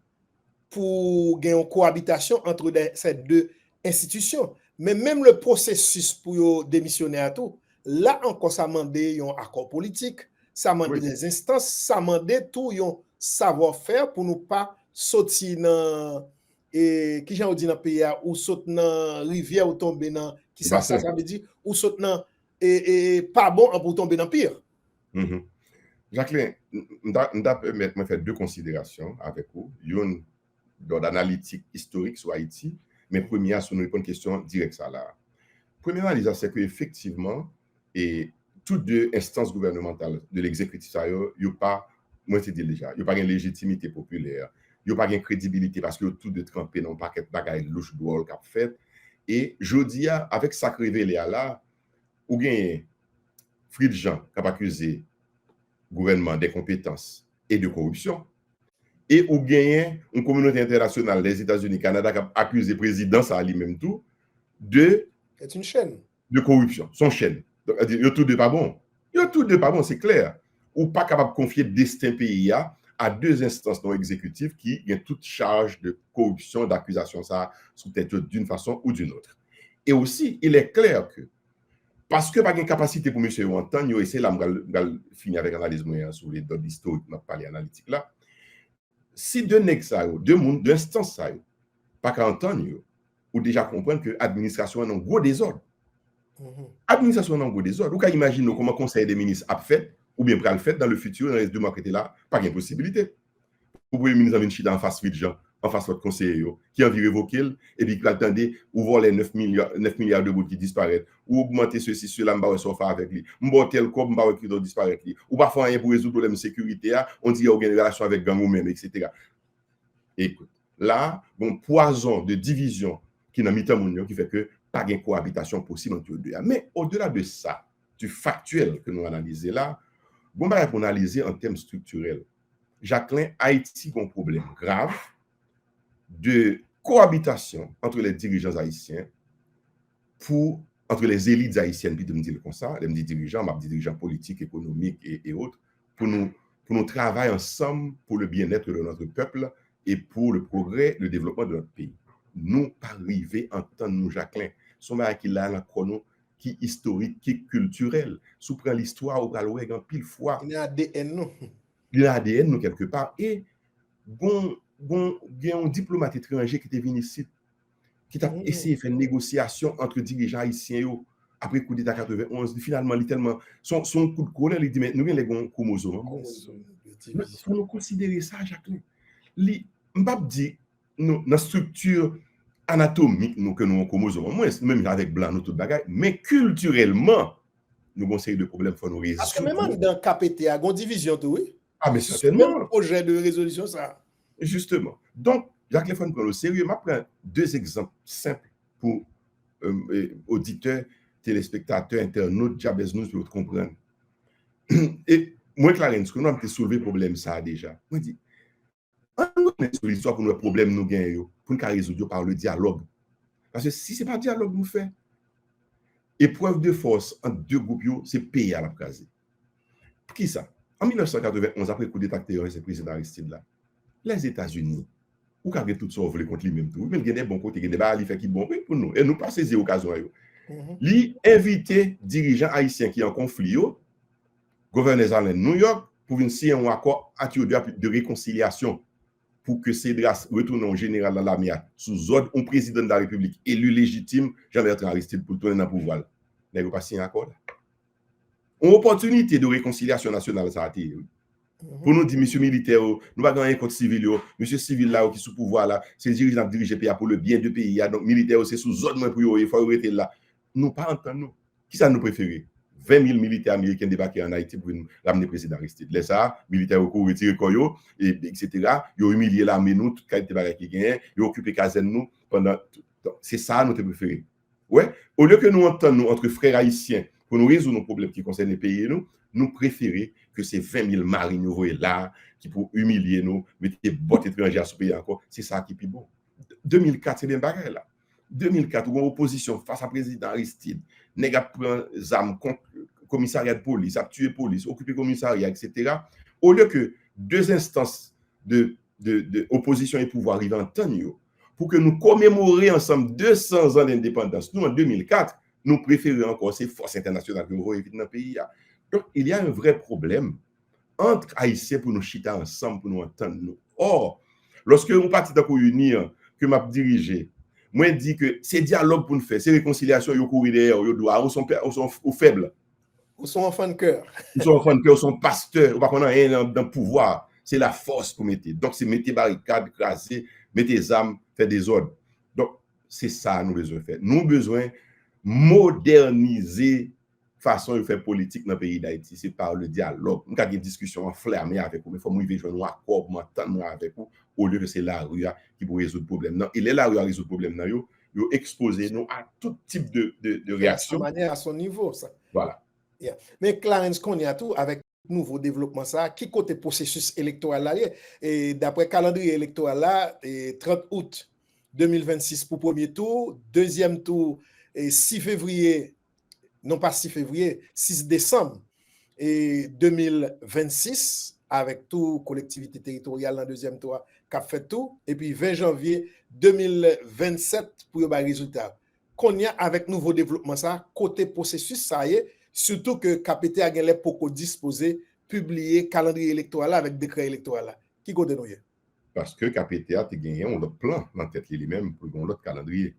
pour gagner une cohabitation entre ces deux institutions. Mais même le processus pour démissionner à tout, là encore, ça demande un accord politique, ça demande des instances, ça demande tout un savoir-faire pour ne pas sortir dans et qui j'ai dit dans le pays ou sauter dans rivière ou tomber dans qui ça veut dire ou sauter dans et pas bon pour tomber dans pire. Jacqueline, je faire deux considérations avec vous. Une d'analytique historique sur Haïti, mais première sur une question directe ça là. Première analyse, c'est qu'effectivement, et toutes deux instances gouvernementales de l'exécutif, ça y a pas, moi je dis déjà, il n'y a pas une légitimité populaire, il n'y a pas une crédibilité parce que tout de trempé dans un paquet de bagailles louche d'ouol qu'a fait. Et je dis, avec ça qui révélé là, ou bien Frid Jean qui a accusé le gouvernement d'incompétence et de corruption, et ou bien une communauté internationale, les États-Unis, Canada, qui a accusé le président, ça lui-même tout, c'est une chaîne. De corruption, son chaîne. Donc, il y a tout de pas bon. Il y a tout de pas bon, c'est clair. Ou pas capable de confier le destin pays à deux instances non exécutives qui ont toute charge de corruption, d'accusation, ça, sous tête d'une façon ou d'une autre. Et aussi, il est clair que, parce que pas de capacité pour M. Wantan, il essaie là, de finir avec l'analyse sur les données historiques, on a parlé analytique là. Si deux instances, pas qu'à entendre, ou déjà comprendre que l'administration est en gros désordre. Administration est en gros désordre. Vous pouvez imaginer comment le Conseil des ministres a fait, ou bien le fait dans le futur, dans les 2 mois qui étaient là, pas de possibilité. Vous pouvez ministre en venir en face Frid Jean, en face de votre conseiller, qui a envie de révoquer, et puis qui attendait, ou voir les 9 milliards de bouts qui disparaissent, ou augmenter ceci, cela, on va faire avec lui, on tel corps, on va qui doit disparaître, ou pas faire rien pour résoudre le problème de sécurité, on dit qu'il y a une relation avec gang ou même, etc. Écoute, là, bon poison de division qui n'a mis en qui fait que pas de cohabitation possible entre les deux. Mais au-delà de ça, du factuel que nous analysons là, bon, on va analyser en termes structurels. Jacqueline, Haïti a un problème grave de cohabitation entre les dirigeants haïtiens entre les élites haïtiennes, puis de me dire comme ça, les dirigeants, je dis dirigeants politiques, économiques et autres, pour nous travailler ensemble pour le bien-être de notre peuple et pour le progrès, le développement de notre pays. Nous, pas arriver en temps nous, Jacqueline, son mari qui a un chrono qui est historique, qui est culturel. Si vous prenez l'histoire, vous allez en pile fois. Il y a ADN, non? Il y a ADN, nous, quelque part. Et il y a un diplomate étranger qui est venu ici, qui a essayé de faire une négociation entre dirigeants haïtiens après le coup d'État 91. Finalement, tellement, son coup de colère, il dit, mais nous, les bons chromosomes. Il faut nous considérer ça, Jacqueline. Je ne pas dire dans la structure anatomique que nous avons chromosomes, même avec blanc, nous tout bagaille, mais culturellement, nous avons essayé de problèmes pour nous résoudre. Parce que même dans KPTA, il y a une division, oui. Ah, mais certainement. Même projet de résolution, ça. Justement. Donc, Jacques Lefon prend au sérieux. Je prends 2 exemples simples pour auditeurs, téléspectateurs, internautes, Jabez News pour comprendre. Et moi, Clarence, nous avons soulevé le problème, ça déjà. Moi, je dis, on a sur l'histoire pour nos problèmes, nous gagnons, pour nous résoudre par le dialogue. Parce que si ce n'est pas le dialogue, nous faisons. Épreuve de force entre 2 groupes, c'est pays à la case. Pour qui ça? En 1991, après le coup d'État terroriste et le président Aristide là, les États-Unis, ou quand tout ça voulait contre lui-même tout, mais il y a des bons côtés, il y a des barres, il fait qui bon pour nous. Et nous pas saisir l'occasion. Lui inviter dirigeants haïtiens qui sont en conflit, gouverneur de New York, pour venir signer un accord de réconciliation pour que Cédras retourne en général dans l'armée sous ordre un président de la République élu légitime, Jean-Bertrand Aristide, pour tourner dans le pouvoir. Il n'a pas signé un accord. Une opportunité de réconciliation nationale, ça a été. Pour nous dire, monsieur militaire, nous n'avons pas gagné contre civil, monsieur civil là, qui est sous pouvoir là, c'est dirigeant qui dirige le pays pour le bien du pays, donc militaire, c'est sous ordre pour eux, il faut arrêter là. Nous pas entendre nous. Qui ça nous préférer? 20 000 militaires américains débarqués en Haïti pour ramener le président Aristide. Les ça, militaires au retiré Koyo, etc. Ils ont humilié l'armée, nous, toute qualité de qui gagne, ils ont occupé Kazen nous pendant. C'est ça notre préféré. Ouais. Au lieu que nous entendons entre frères haïtiens pour nous résoudre nos problèmes qui concernent les pays, nous préférons que ces 20 000 marines nouveaux là, qui pour humilier nous, mettre des bottes étrangères à ce pays encore, c'est ça qui est plus bon. 2004, c'est bien pareil là. 2004, où opposition face à président Aristide, nèg a pris des armes contre commissariat de police, a tué police, occupé commissariat, etc. Au lieu que deux instances de opposition et pouvoir arrivent en temps, pour que nous commémorions ensemble 200 ans d'indépendance, nous en 2004, nous préférons encore ces forces internationales que nous voyons dans le pays. Donc, il y a un vrai problème entre Haïtiens pour nous chiter ensemble, pour nous entendre. Or, lorsque nous partons dans l'Union, que m'a dirigé, moi, je dis que c'est dialogue pour nous faire, c'est réconciliation, ils courent derrière, ils sont faibles. Ils sont enfants de cœur. Ils sont enfants de cœur, ils sont pasteurs, on n'a rien dans le pouvoir. C'est la force pour mettre. Donc, c'est mettre barricades, craser, mettre des armes, faire des ordres. Donc, c'est ça nous besoin faire. Nous besoin moderniser la façon de faire politique dans le pays d'Haïti. C'est par le dialogue. Nous avons une discussion enflammée avec vous, mais il faut que nous un accord pour m'entendre avec vous, au lieu que c'est la rue qui peut résoudre le problème. Non, il est la rue à résoudre le problème. Ils exposer nous à tout type de réaction. De manière à son niveau, ça. Voilà. Yeah. Mais Clarence, qu'on y a tout avec nouveau développement ça, qui côté processus électoral là, et d'après calendrier électoral là, 30 août 2026 pour premier tour, deuxième tour et 6 février, non pas 6 février, 6 décembre et 2026 avec tout collectivité territoriale dans deuxième tour qui a fait tout, et puis 20 janvier 2027 pour le résultat. Qu'on y a avec nouveau développement ça, côté processus ça y est, surtout que KPT a gagné pour disposer, publier calendrier électoral avec décret électoral. Qui côté nous? Parce que KPT a gagné un autre plan dans la tête lui-même pour un autre calendrier.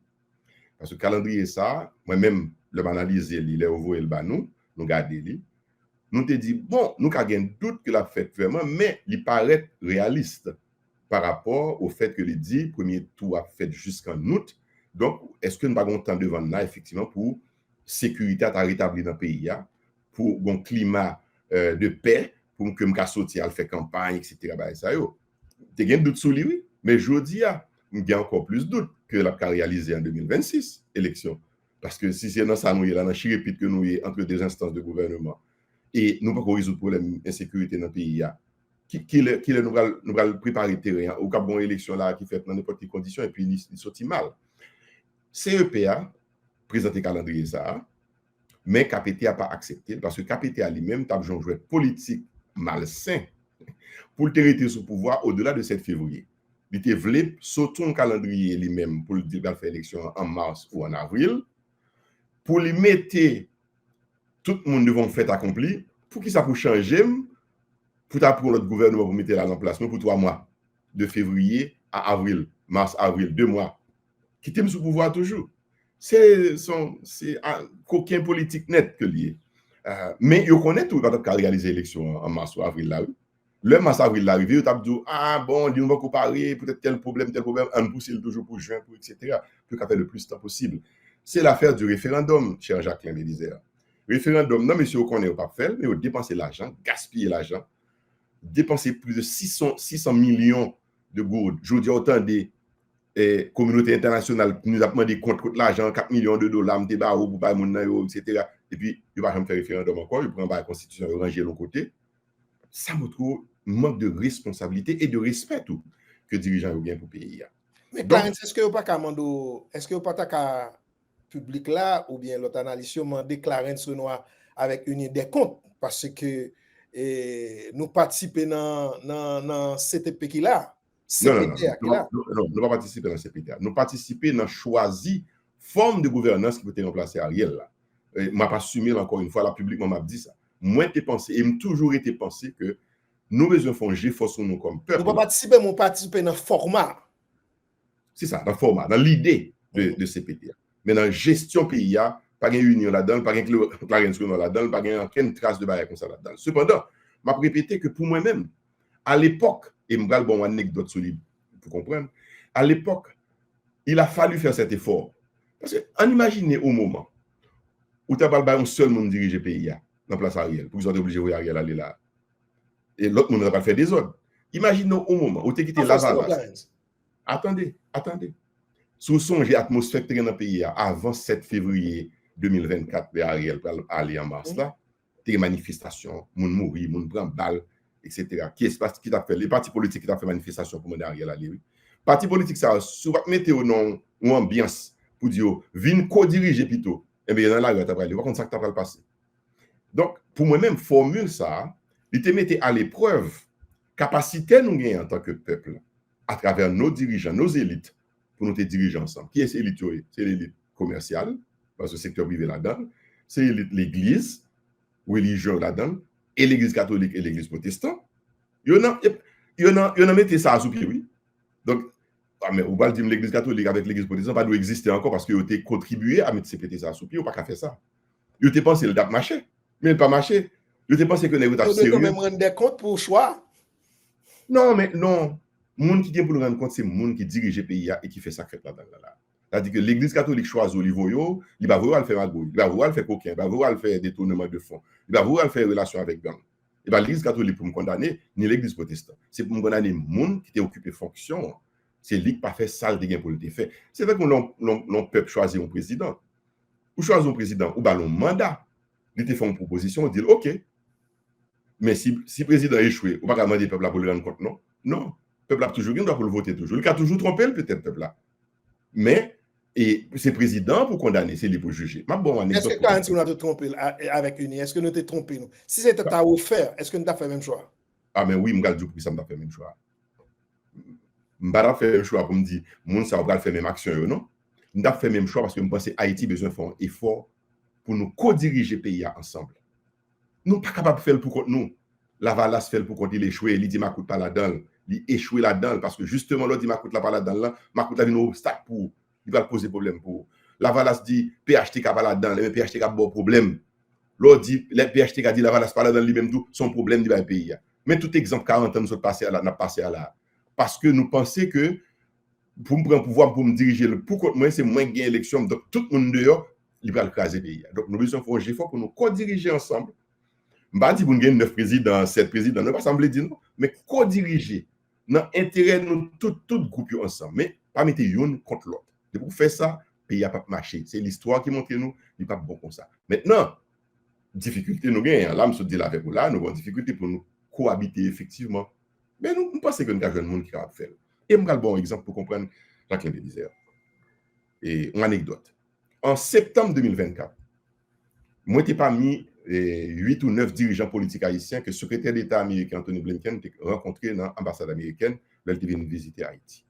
Parce que calendrier ça, moi-même, le analyser, il est ouvert le banou, nous garder nous te dit bon, nous avons un doute que la fête vraiment, mais il paraît réaliste par rapport au fait que le dit premier tour a fait jusqu'en août. Donc, est-ce que nous avons temps devant là effectivement pour sécurité à rétablir dans le pays, pour un climat de paix, pour que nous sortir à faire campagne, etc. Ça yo. Tu as un doute sur lui, oui, mais je dis, il y a encore plus de doute que la réalisé en 2026, élection. Parce que si c'est dans ça, nous là, dans chirépite que nous entre deux instances de gouvernement, et nous ne pouvons pas résoudre le problème d'insécurité dans le pays, qui nous allons préparer le terrain, au cas où une élection là qui fait dans n'importe quelle condition, et puis il sortit mal. CEPA présente le calendrier ça, mais KPT n'a pas accepté, parce que KPT a lui-même a joué politique malsain pour le territoire sous pouvoir au-delà de 7 février. Il était voulu sauter un calendrier lui-même pour le dire qu'il faire élection en mars ou en avril, pour lui mettre tout le monde devant le fait accompli, pour qu'il ça pour changer, pour notre gouvernement pour mettre là en place, pour 3 mois, de février à avril, mars, avril, 2 mois, qui était sous pouvoir toujours. C'est aucun politique net que lié. Mais il connaît tout quand on a réalisé l'élection en mars ou avril là. Le mars avril l'arrivée, il a dit ah bon, on va comparer peut-être tel problème, on pousse toujours pour juin, pour etc. Pour qu'on fait le plus de temps possible. C'est l'affaire du référendum, cher Jacqueline Bélizer. Référendum, non, monsieur, on connaît pas faire, mais on dépenser l'argent, gaspiller l'argent, dépenser plus de 600 millions de gourdes. Je vous dis autant des communautés internationales qui nous a demandé contre l'argent, 4 millions de dollars, etc. Et puis, il va jamais faire référendum encore, il prend la constitution, il range de l'autre côté. Ça me trouve manque de responsabilité et de respect tout que dirigeants ont bien pour le pays. Mais Clarence, est-ce que vous pas qu'à public là ou bien l'autre analyse demander Clarence Renoir avec une des comptes parce que nous participons dans CTP qui là. Non, nous pas participer dans CPTA. Nous participons dans choisi forme de gouvernance qui peut être remplacer Ariel là. Je m'a pas assumé encore une fois, là publiquement m'a dit ça. Moi j'ai pensé et m'a toujours été pensé que nous besoin faire GFORCE nous comme peuple. Nous pas participer, mais participer dans le format. C'est ça, dans le format, dans l'idée de CPTA. Mais dans la gestion pays, pas de union là-dedans, pas de Clarence Renoir là-dedans, pas de aucune trace de barrière comme ça là-dedans. Cependant, je vais répéter que pour moi-même, à l'époque, et je vais vous donner une anecdote solide pour comprendre, à l'époque, il a fallu faire cet effort. Parce qu'on imagine au moment où tu as pas un seul monde diriger le pays, dans la place Ariel, pour qu'ils soient obligés de voir Ariel aller là. Et l'autre monde n'a pas fait des ordres. Imaginons au moment où tu as quitté Lavalas. Attendez. Sous songe atmosphère dans le pays avant 7 février 2024, les Ariel pour aller en mars là, des manifestations, moun mouri, moun prend balle, etc. Qui t'a fait, les partis politiques qui t'a fait manifestation pour demander Ariel aller, oui. Parti politique, ça, souvent, mettez au nom ou ambiance pour dire, vin co-diriger plutôt, et bien, dans la rue, t'as pas aller, par contre, ça que t'as pas le passé. Donc, pour moi-même, formule ça, il te mettait à l'épreuve capacité nous gagner en tant que peuple, à travers nos dirigeants, nos élites, pour nous te diriger ensemble. Qui est cette élite? C'est l'élite commerciale, parce que le secteur privé là-dedans, c'est l'église, religion là-dedans, et l'église catholique et l'église protestante. Il y en a mis ça à sous pied, oui. Donc, mais on va dire l'église catholique avec l'église protestante pas doit exister encore parce qu'ils ont contribué à mettre ça à sous pied, ou pas qu'à faire ça. Ils ont pensé le dap marché, mais il n'a pas marché. Ils ont pensé que les gens sérieux. Ils même rendre des comptes pour choix. Non, mais non. Le monde qui vient pour nous rendre compte, c'est le monde qui dirige le pays et qui fait ça là-dedans. C'est-à-dire que l'église catholique choisit au niveau, il va vouloir le faire magouille, il va vouloir le faire coquin, il va vouloir le faire détournement de fonds, il va vouloir le faire relation avec gang. Et bien l'église catholique pour me condamner, ni l'église protestante. C'est pour me condamner le monde qui t'a occupé fonction. C'est lui qui n'a pas fait ça de gain pour le faire. C'est vrai que l'on peut choisir un président. Ou choisir un président, ou bien un mandat. Il te fait une proposition, on dit OK. Mais si le président a échoué, on ne va pas demander au peuple pour le rendre compte, non. Non. Le peuple a toujours gagné, on doit pour le voter toujours. Il a toujours trompé, peut-être, le peuple là. Mais, et c'est président pour condamner, c'est lui pour juger. Est-ce que quand on a te trompé avec UNI, est-ce que nous t'es trompé nous? Si c'était à offert, est-ce que nous t'as fait le même choix? Ah, mais oui, je me dis que ça m'a fait le même choix. Je ne vais pas faire le même choix pour me dire, mon ça va faire la même action, non? Je vais faire le même choix parce que je pense que Haïti a besoin de faire un effort pour nous co-diriger le pays ensemble. Nous ne sommes pas capables de faire pour contre nous. La Valace fait pour contre il échoué, il dit ma coûte pas là-dedans, il échoué là-dedans parce que justement l'autre dit ma coûte là pas là-dedans, ma coûte là vient un obstacle pour, il va poser problème pour. La Valace dit PHTK pas là-dedans, les PHTK a bon problème. L'autre dit les PHTK dit la Valace pas là-dedans lui-même tout, son problème du pays. Mais tout exemple 40 ans nous sommes passés à là, n'a passé à là parce que nous pensons que pour me prendre pouvoir pour me diriger le pour contre moi c'est moins gain élection donc tout le monde dehors il va le craser pays. Donc nous besoin faire un effort pour nous co-diriger ensemble. Je ne vais pas dire que nous avons 9 présidents, 7 présidents, ne pas sembler dire non, mais co-diriger dans l'intérêt de nous, tout groupe ensemble, mais pas mettre une contre l'autre. Et pour faire ça, le pays n'a pas marché. C'est l'histoire qui montre nous, il n'est pas bon comme ça. Maintenant, difficulté nous gagnons. Là, je me dis là avec vous, là, nous avons difficulté pour nous cohabiter effectivement. Mais nous pensons que nous avons un monde qui va faire. Et je vais un bon exemple pour comprendre Jacqueline Bélisère. Et une anecdote. En septembre 2024, moi, je n'ai pas mis 8 ou 9 dirigeants politiques haïtiens que le secrétaire d'État américain Anthony Blinken a rencontré dans l'ambassade américaine là il venu visiter Haïti.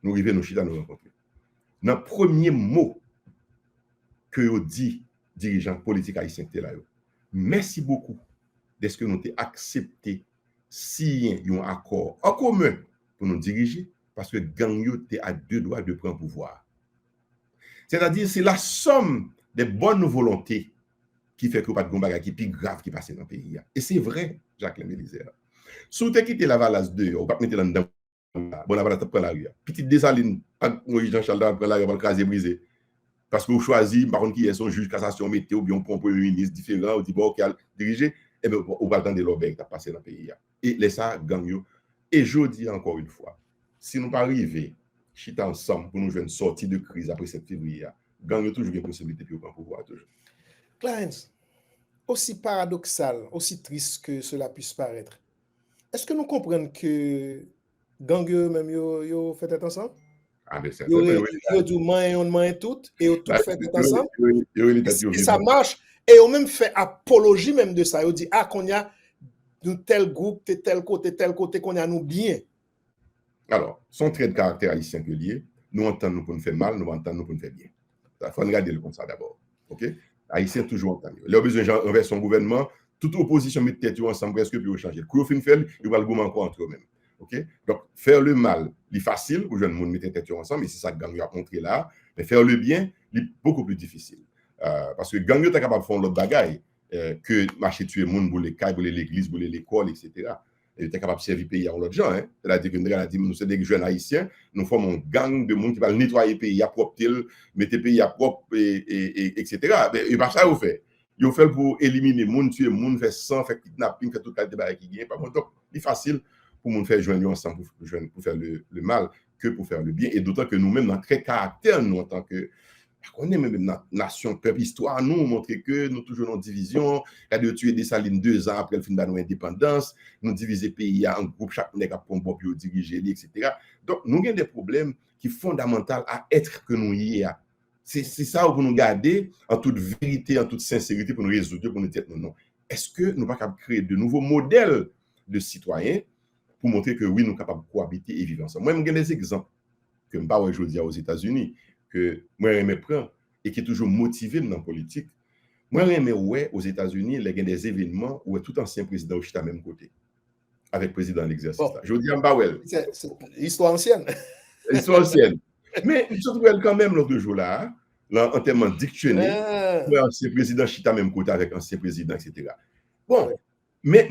Nous arrivons nos chita nous rencontrer. Dans le premier mot que vous dit dirigeants politiques haïtiens là, merci beaucoup de ce que nous avons accepté signer un accord en commun pour nous diriger parce que gang yo était à 2 doigts de prendre pouvoir. C'est-à-dire c'est la somme des bonnes volontés qui fait que vous pas de bagage qui est plus grave qui passe dans le pays. Et c'est vrai, Jacqueline Bélisère. Si vous avez quitté la Valace 2, vous ne pouvez pas mettre dans bon, la Valace prend la rue. Petite Desalines, Jean-Charles prend la rue, va le craser brisé. Parce que vous choisissez, par contre, qui est son juge cassation, mettez ou bien un premier ministre différent, ou dit, bon, qui a dirigé, et bien, vous va attendre l'objet qui a passé dans le pays. Et laissez ça, gang. Et je dis encore une fois, si nous ne pas arriver, chita ensemble pour nous jouer une sortie de crise après 7 février, gang toujours une possibilité pour le pouvoir toujours. Clarence, aussi paradoxal, aussi triste que cela puisse paraître, est-ce que nous comprenons que gang même yo fait être ensemble? Ah, mais c'est yo du main tout et yo tout fait être ensemble. Et ça marche et on même fait apologie même de ça. Yo dit qu'on y a tel groupe, tel côté qu'on y a nous bien. Alors, son trait de caractère haïtien que lié, nous entendons pour nous faire mal, nous entendons nous pour nous faire bien. Il faut regarder le comme ça d'abord. OK? Haïtien toujours entendu. Il a besoin de renverser son gouvernement, toute opposition met tête ensemble presque puis changer. Quand fin fait, il va le gouvernement encore entre eux-mêmes. OK? Donc faire le mal, c'est facile pour jeune monde mettre tête ensemble, et c'est ça que gang a montré là, mais faire le bien, c'est beaucoup plus difficile. Parce que gang est capable de faire l'autre bagaille que marcher tuer monde pour les cailles, pour l'église, pour l'école, etc. Et était capable de servir le pays à l'autre gens. C'est-à-dire que nous sommes des jeunes haïtiens, nous formons un gang de monde qui va nettoyer le pays à propre, mettre le pays à propre, etc. Et pas ça, vous fait. Ils fait pour éliminer le monde, tuer le monde, faire sang, faire kidnapping, faire tout le débat qui gagne. Donc, c'est facile pour nous faire joindre ensemble pour faire le mal que pour faire le bien. Et d'autant que nous-mêmes, dans notre caractère, nous, en tant que On est même nation, peuple, histoire, nous montrer que nous toujours en division, de tuer des salines 2 ans après le fin de l'indépendance, nous diviser le pays en groupe, chaque monde a pour un bon pour diriger, etc. Donc, nous avons des problèmes qui sont fondamentaux à être que nous y a. C'est ça pour nous garder en toute vérité, en toute sincérité, pour nous résoudre, pour nous dire non. Est-ce que nous ne pouvons pas créer de nouveaux modèles de citoyens pour montrer que oui, nous sommes capables de cohabiter et vivre ensemble? Moi, je des exemples que je ne aujourd'hui aux États-Unis, que moi, je prends et qui est toujours motivé dans la politique. Moi, je ouais, aux États-Unis, il y a des événements où tout ancien président est à même côté, avec le président de l'exercice. Bon. Je dis c'est l'histoire ancienne. L'histoire ancienne. Mais je trouve quand même l'autre jour là, en termes dictionnaire, ancien président chita même côté avec ancien président, etc. Bon, mais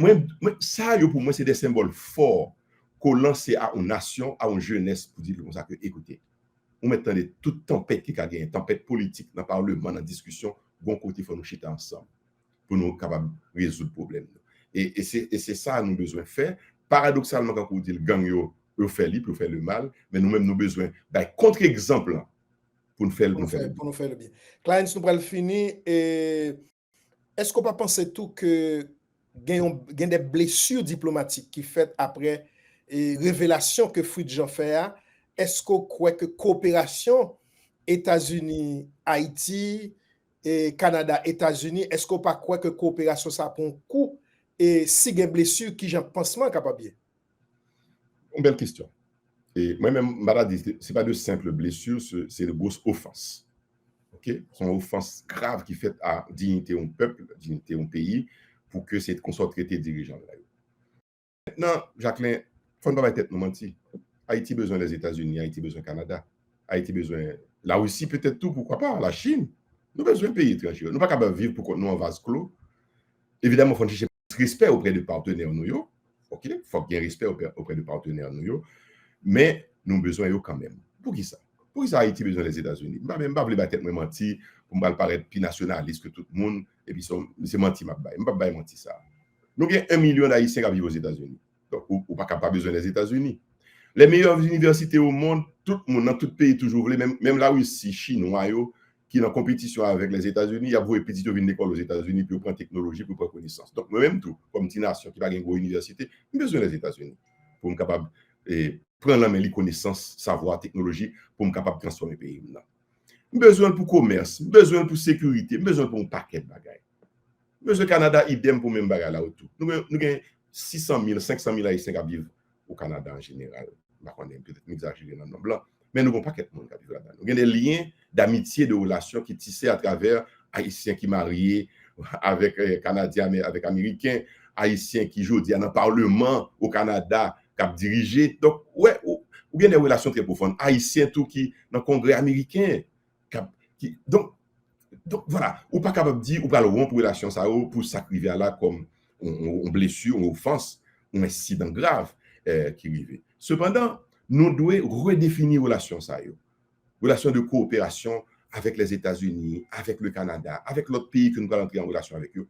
ça, pour moi, c'est des symboles forts qu'on lance à une nation, à une jeunesse, pour dire comme ça que, écoutez, on met toute tempête qui a gagné, tempête politique dans le Parlement, dans la discussion, bon côté, il faut nous chiter ensemble pour nous capables de résoudre le problème. Et c'est ça que nous avons besoin de faire. Paradoxalement, quand on dit le gang, il fait le mal, mais nous-mêmes, nous avons besoin d'un contre-exemple pour nous faire le bien. Klein, nous allons finir. Est-ce qu'on peut penser tout que il y a des blessures diplomatiques qui fait après révélation que Fridjan fait? Est-ce qu'on croit que coopération États-Unis, Haïti et Canada, États-Unis, est-ce qu'on pas croit que coopération ça prend un coup et si il y a des blessures qui j'en pense pas capable? Une belle question. Et moi-même, ce n'est pas de simples blessures, c'est de grosses offenses. Okay? Ce sont des offenses graves qui fait à dignité au peuple, dignité au pays, pour que c'est qu'on soit traité dirigeant. Maintenant, Jacqueline, il faut ne pas être nous mentir. Haïti besoin des États-Unis, Haïti besoin du Canada, Haïti besoin la Russie, peut-être tout, pourquoi pas, la Chine. Nous avons besoin de pays étrangers. Nous ne pouvons pas vivre pour nous en vase clos. Évidemment, il faut chercher respect auprès de partenaires. OK? Il faut qu'il y ait respect auprès de partenaires. Mais nous avons besoin quand même. Pour qui ça? Pour qui ça Haïti besoin des États-Unis? Je ne vais pas me mentir pour me paraître plus nationaliste que tout le monde. Et puis, c'est menti. Je ne vais pas mentir ça. Nous avons 1 million d'Haïtiens qui vivent aux États-Unis. Donc, on n'a pas besoin des États-Unis. Les meilleures universités au monde, tout le monde, dans tout pays, toujours, même la Russie, Chinois, qui est en compétition avec les États-Unis, il y a beaucoup de petits qui viennent d'école aux États-Unis pour prendre technologie, pour prendre connaissance. Donc, moi-même, tout, comme une nation qui n'a pas une grande université, j'ai besoin des États-Unis pour me capable de prendre la main les connaissances, savoir, technologie, pour me capable de transformer le pays. J'ai besoin pour commerce, besoin pour sécurité, besoin pour un paquet de bagages. Besoin Canada, idem pour même bagages là autour. Nous avons 600 000, 500 000 Haïtiens qui vivent au Canada en général. On est peut-être exagéré dans le nom blanc, mais nous n'avons pas quelqu'un qui vit là-dedans. Nous avons des liens d'amitié, de relations qui tissés à travers Haïtiens qui marient avec Canadiens, avec Américains, Haïtiens qui jouent dans le Parlement au Canada, qui ont dirigé. Donc, ouais, ou bien des relations très profondes. Haïtiens tout qui dans le Congrès américain. Donc voilà, ou pas capable de dire, ou pas le rompre relation ça pour s'activer là comme une blessure, une offense, un incident grave qui arrive. Cependant, nous devons redéfinir relation de coopération avec les États-Unis, avec le Canada, avec l'autre pays que nous allons entrer en relation avec eux.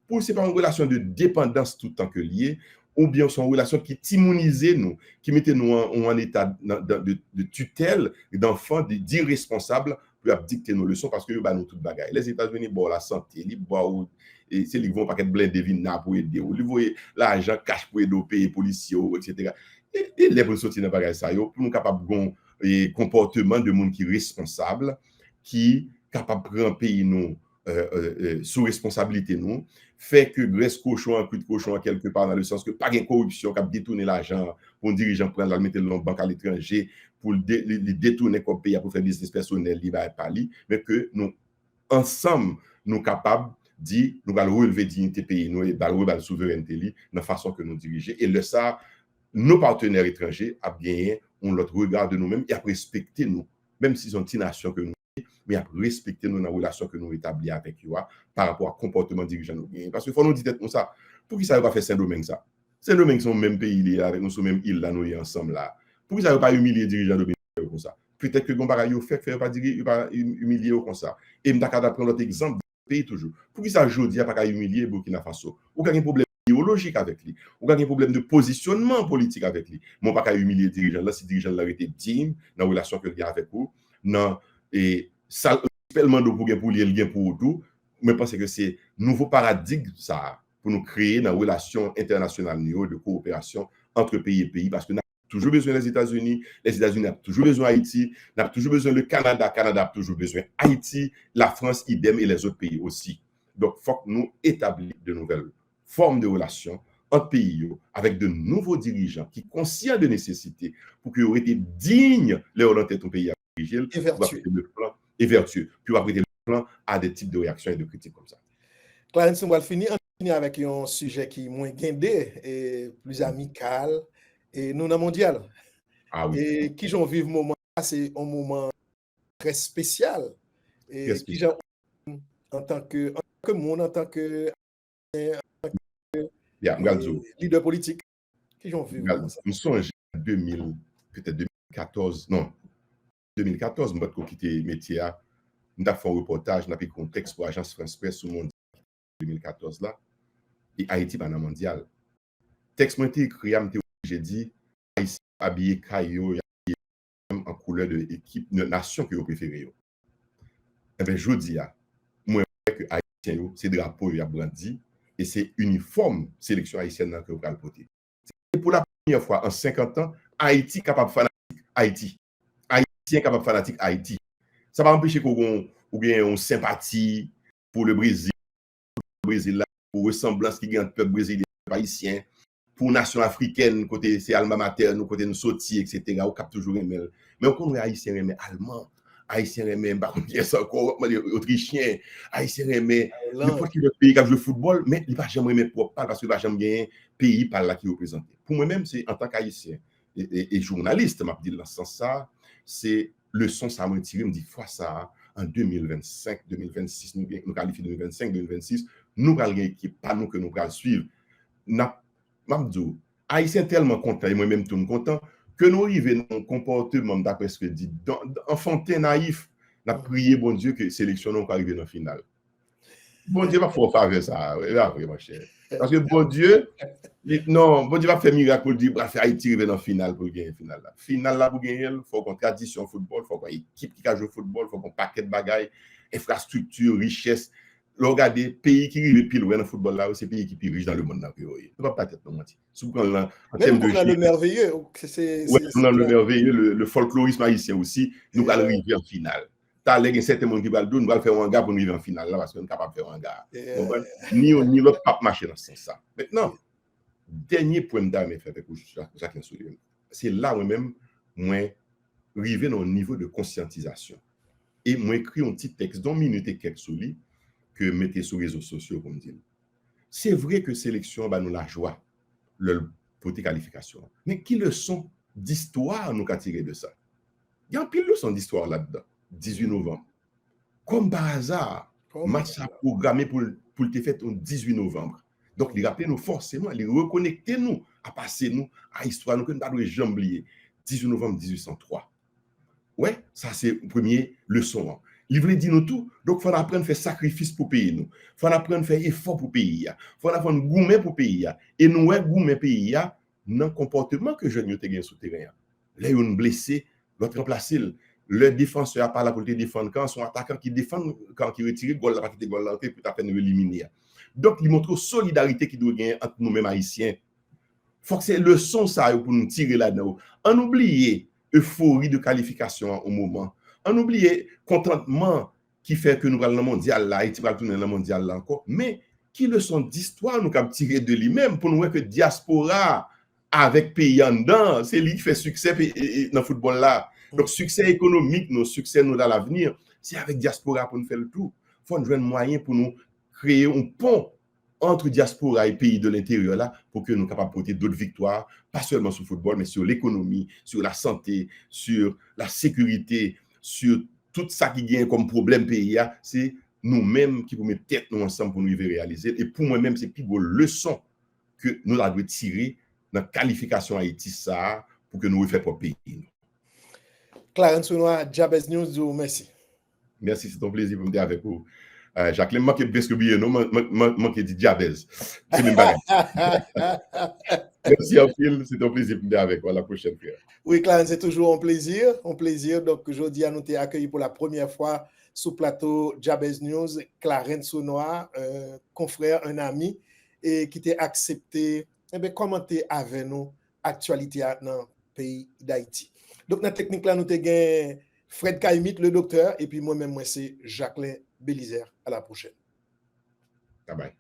Pour c'est pas une relation de dépendance tout le temps que liée, ou bien c'est une relation qui t'immunisait nous, qui mettait nous en état de tutelle d'enfants, d'irresponsables pour dicter nos leçons parce que nous avons toute bagaille. Les États-Unis, bon, la santé, ils boivent, et c'est ils vont pas qu'être blindés vina pour aider, ou ils vont l'argent cash pour aider aux pays policiers, etc. Et les pour sortir dans bagaille ça, pour nous capables de comportement de monde qui est responsable, qui capable de prendre un pays nous sous responsabilité nous, fait que graisse cochon, un coup de cochon quelque part dans le sens que pas de corruption qui a détourné l'argent pour un dirigeant prendre la mettre dans la banque à l'étranger pour le détourner comme pays pour faire business personnel, il va pas li, mais que nous ensemble nous capables dire nous allons relever dignité pays nous et relever la souveraineté li dans façon que nous diriger et le ça nos partenaires étrangers a bien on l'autre regard de nous-mêmes et à respecter nous même si sont une nation que nous mais à respecter nos relations que nous établissons avec eux par rapport au comportement dirigeant nous. Parce qu'il faut nous dire comme ça, pour qui ça ne va pas faire Saint-Domingue ça? Saint-Domingue sont même pays avec nous, sont même île là, nous y ensemble là. Pour qui ça ne va pas humilier les dirigeants dominicains comme ça? Peut-être que Gombara fait pas humilier comme ça. Et je vais prendre l'autre exemple du pays toujours. Pour qui ça aujourd'hui n'a pas humilier Burkina Faso? Ou qu'il y a un problème idéologique avec lui, ou qu'il y a un problème de positionnement politique avec lui. Mais pas humilier les dirigeants là, si les dirigeants là été digne dans la relation qu'il y a avec vous, non, et ça tellement de pour lui, il gain pour tout. Mais je pense que c'est un nouveau paradigme ça pour nous créer dans relations internationales de coopération entre pays et pays parce que nous avons toujours besoin des États-Unis ont toujours besoin d'Haïti, nous avons toujours besoin du Canada a toujours besoin d'Haïti, la France idem et les autres pays aussi. Donc il faut que nous établissions de nouvelles formes de relations entre pays avec de nouveaux dirigeants qui sont conscients de nécessité pour qu'ils aient été dignes de orienter ton pays à diriger et vertueux, puis apprêter le plan à des types de réactions et de critiques comme ça. Clarence, on va finir avec un sujet qui est moins guindé et plus amical et nous dans le mondial. Ah oui. Et qui j'en vive moment, c'est un moment très spécial. Et qui j'en en tant que monde, en tant que leader politique, qui j'en vive moment ça. Nous sommes en 2000, peut-être 2014, non, 2014, nous avons quitté le métier. Nous avons fait un reportage, nous avons fait un texte pour l'agence France Presse sur le monde 2014 là, et Haïti dans le mondial. Texte m'a été écrit, j'ai dit, Haïti habillé Kayo, en couleur de l'équipe, de nation que vous préférez. Et bien, je dis, moi, que Haïtien, c'est drapeau, il a brandi, et c'est uniforme sélection haïtienne que vous allez porter. C'est pour la première fois en 50 ans, Haïti capable de fanatique Haïti. Haïtien capable de fanatique Haïti. Ça va empêcher qu'on ait une sympathie pour le Brésil là, pour ressemblance qui gagne le peuple brésilien, haïtien, pour nation africaine, côté c'est alma mater, nous côté nous sorti, etc. On cap toujours aimer. Mais on connaît haïtien aimer allemand, haïtien aimer encore autrichien, haïtien aimer n'importe quel pays qui a joué football, mais il va jamais aimer propre parce qu'il va jamais gagner pays par là qui représente. Pour moi-même, c'est en tant qu'haïtien et journaliste, m'a dit dans ce sens ça, c'est leçon ça m'a tiré, me dit fois ça en 2025, 2026, nous qualifions 2025, 2026, nous allons gagner équipe, pas nous que nous allons suivre. Mamdou, Haïtien tellement content, et moi-même tout content, que nous arrivons dans un comportement, d'après ce que dit, enfantin naïf, nous avons prié, bon Dieu, que sélection nous arrive dans la finale. Bon Dieu va faire ça, vraiment cher. Parce que bon Dieu, non, bon Dieu va faire miracle pour dire, bref, Haïti arrive dans la finale pour gagner la finale. La finale là, pour gagner, il faut qu'on tradition football, il faut qu'on équipe qui a joué football, il faut qu'on paquet de bagailles, infrastructure, richesse. Regardez, pays qui arrive pile dans le football là, c'est pays qui est riche dans le monde. Ne va pas être mentir. En termes de le merveilleux, dans le merveilleux, le folklorisme haïtien aussi, nous allons arriver en finale. Il y a certains gens qui vont nous allons faire un gars pour nous arriver en finale là, parce qu'on est capable de faire un gars. Ni l'autre pas marcher dans ce sens-là. Maintenant, dernier point d'âme fait avec chacun sur lui. C'est là moi-même, moi, arriver dans un niveau de conscientisation. Et moi, écrit un petit texte d'une minute et quelques sur lui, que mettez sur les réseaux sociaux, comme dit. C'est vrai que sélection, nous la joie, le côté qualification. Mais qui leçon d'histoire nous a tiré de ça? Il y a un pile leçon d'histoire là-dedans. 18 novembre. Comme par hasard, match a programmé pour le fait le 18 novembre. Donc, il rappelle nous forcément, il reconnecter nous, à passer nous à l'histoire, nous que nous n'avons jamais oublié. 18 novembre 1803. Ouais, ça c'est la première leçon. Il voulait dire nous tout, donc il faut apprendre à faire sacrifice pour payer nous. Il faut apprendre à faire effort pour payer. Il faut apprendre à goumer pour payer. Et nous, goumer payer dans le comportement que je ne sais sur le terrain. Là, il y a un blessé, l'autre remplacé. Le défenseur n'est pas là pour te défendre quand son attaquant qui défend, quand il retire, goal là, qui goal là, pour t'apprendre à éliminer. Donc, il montre la solidarité qui doit gagner entre nous-mêmes haïtiens. Il faut que c'est leçon ça pour nous tirer là-dedans. On oublie l'euphorie de qualification au moment. On oublie contentement qui fait que nous allons dans le mondial là, et tu vas tourner dans le mondial là encore. Mais qui leçon d'histoire nous avons tiré de lui-même pour nous voir que diaspora avec pays en dedans, c'est lui qui fait succès dans le football là. Donc, succès économique, nos succès nous dans l'avenir, c'est avec diaspora pour nous faire le tout. Il faut nous trouver un moyen pour nous créer un pont entre diaspora et pays de l'intérieur là pour que nous soyons capables de porter d'autres victoires, pas seulement sur le football, mais sur l'économie, sur la santé, sur la sécurité, sur tout ça qui gagne comme problème pays. C'est nous-mêmes qui pouvons mettre tête nous ensemble pour nous y réaliser. Et pour moi-même, c'est plus une leçon que nous devons tirer dans la qualification Haïti ça pour que nous refaisions pour le pays. Clarence Ouinoua, Jabez News, merci. Merci, c'est un plaisir pour me dire avec vous. Jacqueline, moi qui ai presque oublié, moi qui ai dit Jabez. C'est une bague. Merci, Phil, c'est un plaisir pour me dire avec vous. À la prochaine fois. Oui, Clarence, c'est toujours un plaisir. Donc, aujourd'hui, nous t'ai accueilli pour la première fois sous plateau Jabez News, Clarence Sonoa, un confrère, un ami, et qui t'a accepté commenter avec nous l'actualité dans le pays d'Haïti. Donc, dans la technique, là, nous avons Fred Kaimit, le docteur, et puis moi-même, moi, c'est Jacqueline Bélizer. À la prochaine. Bye bye.